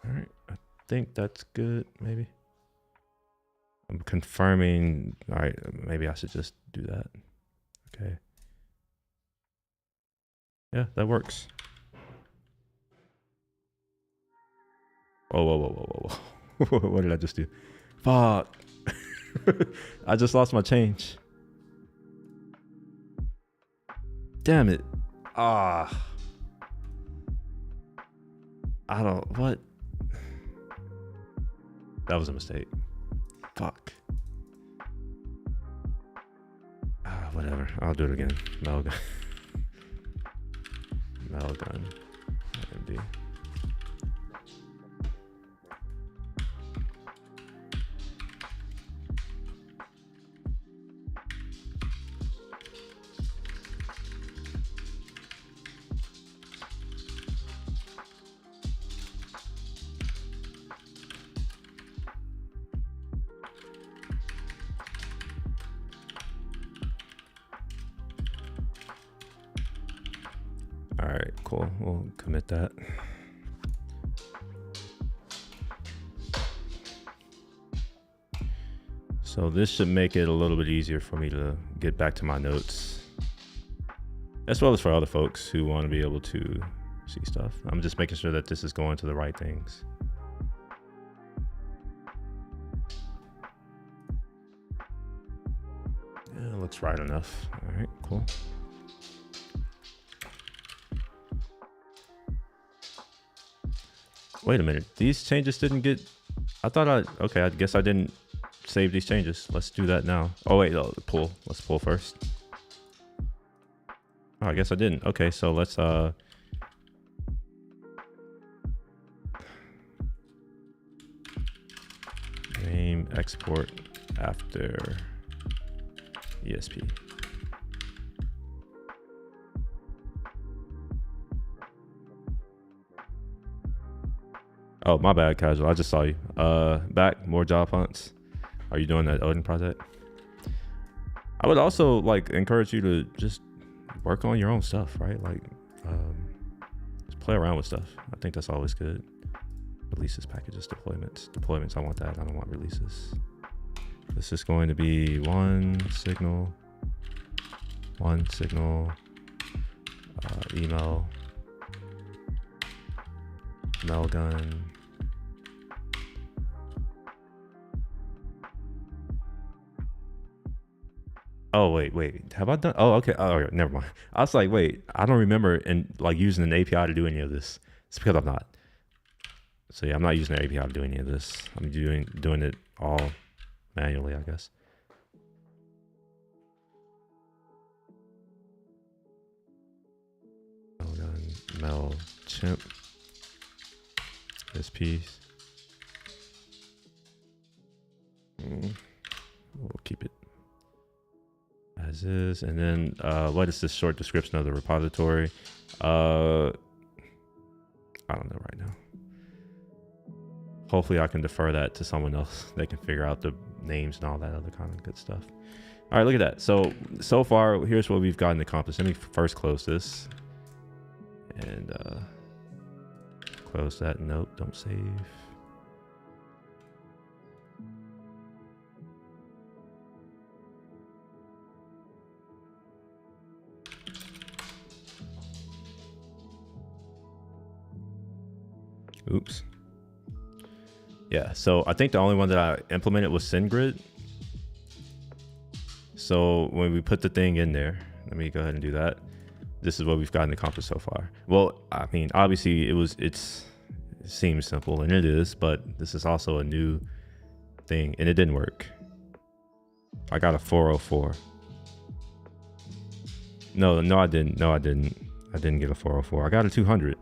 All right, I think that's good, maybe. I'm confirming. All right, maybe I should just do that. Okay. Yeah, that works. Whoa. What did I just do? Fuck. I just lost my change. Damn it. I don't, what? That was a mistake. Fuck. Whatever. I'll do it again. Mailgun. MD. All right, cool. We'll commit that. So this should make it a little bit easier for me to get back to my notes, as well as for other folks who want to be able to see stuff. I'm just making sure that this is going to the right things. Yeah, looks right enough. All right, cool. Wait a minute. These changes didn't get... Okay, I guess I didn't save these changes. Let's do that now. Oh, wait. Pull. Let's pull first. Oh, I guess I didn't. Okay, so let's... name export after ESP. Oh, my bad, Casual. I just saw you. Back, more job hunts. Are you doing that Odin project? I would also like encourage you to just work on your own stuff, right? Like, just play around with stuff. I think that's always good. Releases, packages, deployments. Deployments, I want that. I don't want releases. This is going to be one signal, email, Mailgun. Oh, wait. Have I done? Oh, okay. Oh, never mind. I was like, wait, I don't remember like using an API to do any of this. It's because I'm not. So yeah, I'm not using an API to do any of this. I'm doing it all manually, I guess. MailChimp. This piece. We'll keep it as is. And then what is this short description of the repository? I don't know right now. Hopefully I can defer that to someone else. They can figure out the names and all that other kind of good stuff. All right, look at that. So far, here's what we've gotten accomplished. Let me first close this. And close that. Nope, don't save. Oops. Yeah, so I think the only one that I implemented was SendGrid. So when we put the thing in there, let me go ahead and do that. This is what we've gotten accomplished so far. Well, I mean, obviously it seems simple, and it is, but this is also a new thing, and it didn't work. I got a 404. No, I didn't. I didn't get a 404. I got a 200.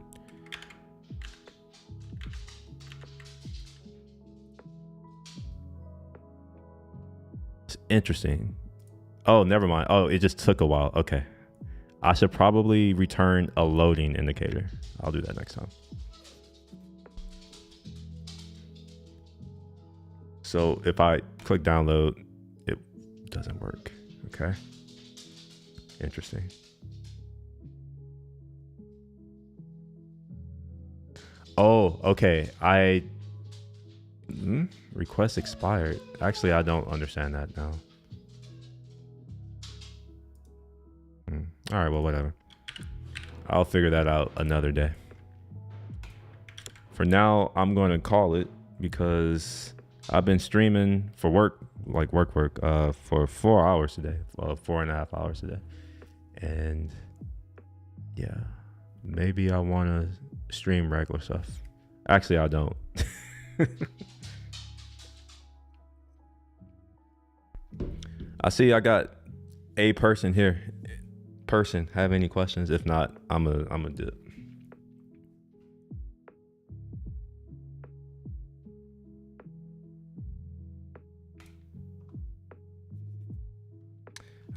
It's interesting. Oh, never mind. Oh, it just took a while. Okay. I should probably return a loading indicator. I'll do that next time. So if I click download, it doesn't work. Okay. Interesting. Oh, okay. Request expired. Actually, I don't understand that now. All right, well, whatever. I'll figure that out another day. For now, I'm going to call it because I've been streaming for work, like work, for 4 hours today, 4.5 hours today. And yeah, maybe I want to stream regular stuff. Actually, I don't. I see I got a person here. Person, have any questions? If not, I'm a dip.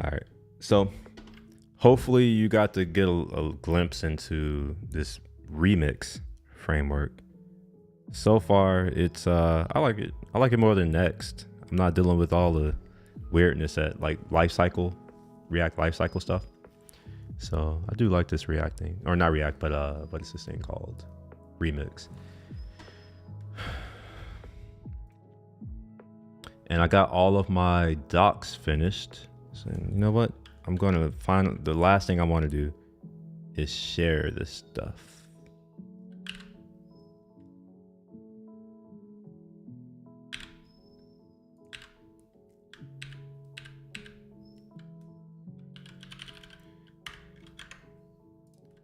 All right, so hopefully you got to get a glimpse into this remix framework. So far, it's I like it. I like it more than Next. I'm not dealing with all the weirdness at like React lifecycle stuff. So I do like this React thing, or not React, but what is this thing called? Remix. And I got all of my docs finished. So you know what? I'm going to find the last thing I want to do is share this stuff.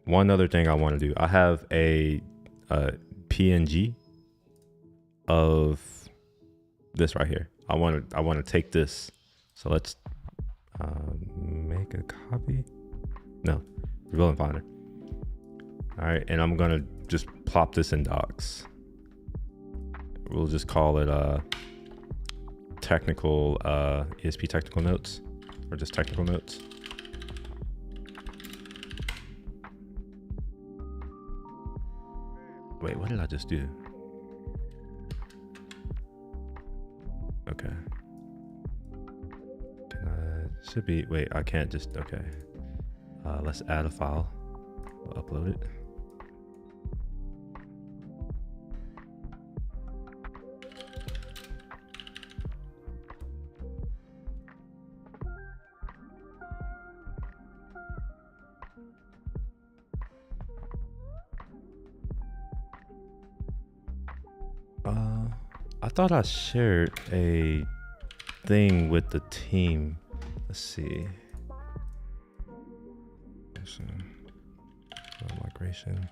One other thing I want to do, I have a PNG of this right here. I want to take this. So let's make a copy. No, reveal in Finder. All right, and I'm gonna just plop this in docs. We'll just call it technical ESP technical notes, or just technical notes. Wait, what did I just do? Okay. Should be, wait, I can't just, okay. Let's add a file. We'll upload it. I thought I shared a thing with the team. Let's see. Migration.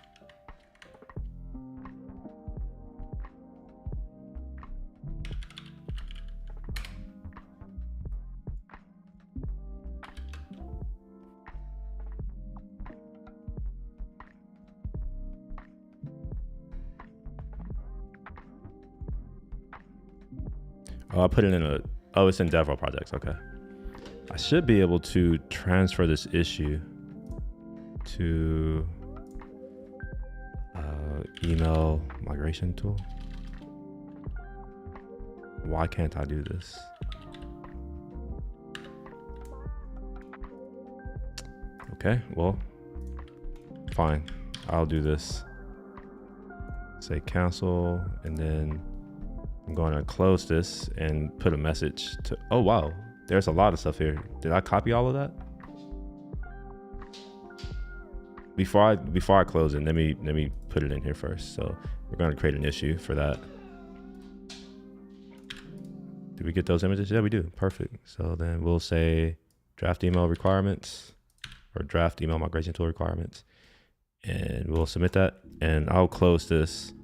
Oh, I put it in a, oh, it's in DevRel projects, okay. I should be able to transfer this issue to email migration tool. Why can't I do this? Okay, well, fine. I'll do this. Say cancel, and then I'm going to close this and put a message to, oh wow, there's a lot of stuff here. Did I copy all of that? Before I close it, let me put it in here first. So we're going to create an issue for that. Did we get those images? Yeah, we do. Perfect. So then we'll say draft email requirements or draft email migration tool requirements, and we'll submit that. And I'll close this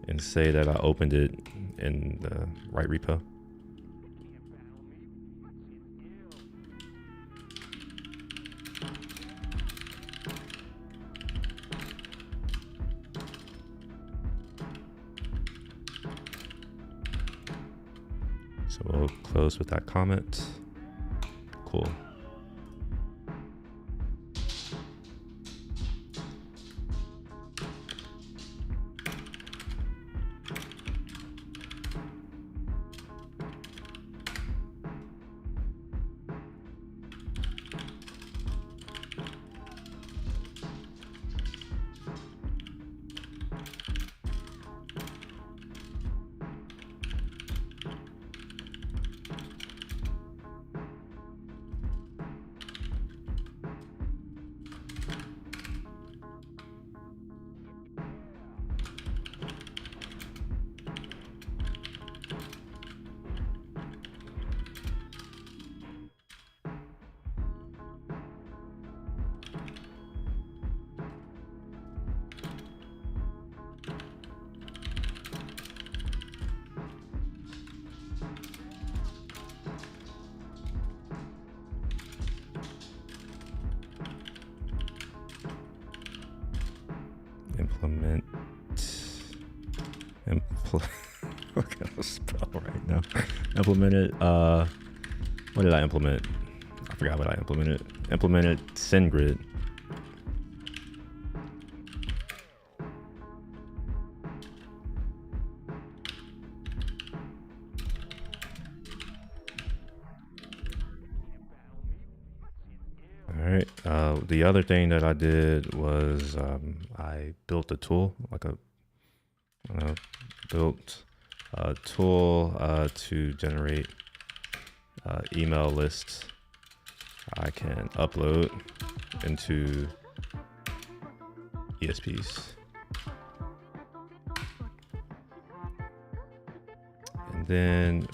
and say that I opened it in the right repo. So we'll close with that comment. Cool. Implement. Look at the spell right now. Implemented. What did I implement? I forgot what I implemented. Implemented SendGrid. All All right. The other thing that I did was I built a tool, built a tool to generate email lists I can upload into ESPs. And then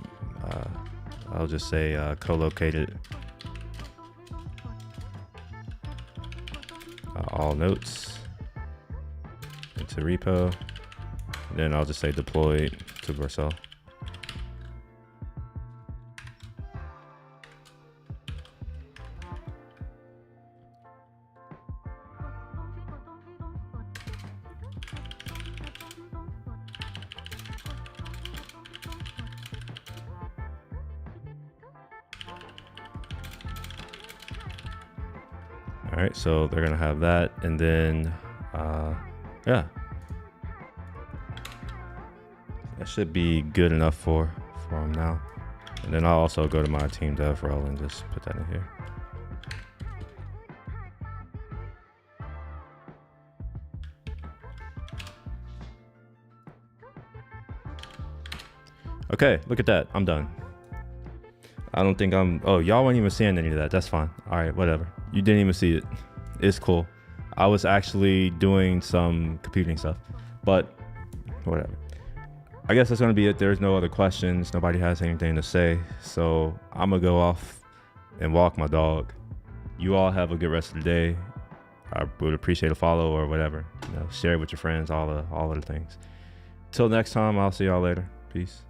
I'll just say co-located all notes into repo. And then I'll just say deployed to Vercel. All right, so they're gonna have that, and then yeah, that should be good enough for them now. And then I'll also go to my team dev role and just put that in here. Okay, look at that. I'm done. I don't think oh, y'all weren't even seeing any of that. That's fine. All right, whatever. You didn't even see it. It's cool. I was actually doing some computing stuff, but whatever. I guess that's going to be it. There's no other questions. Nobody has anything to say. So I'm going to go off and walk my dog. You all have a good rest of the day. I would appreciate a follow or whatever. Share it with your friends, all of the things. Till next time, I'll see y'all later. Peace.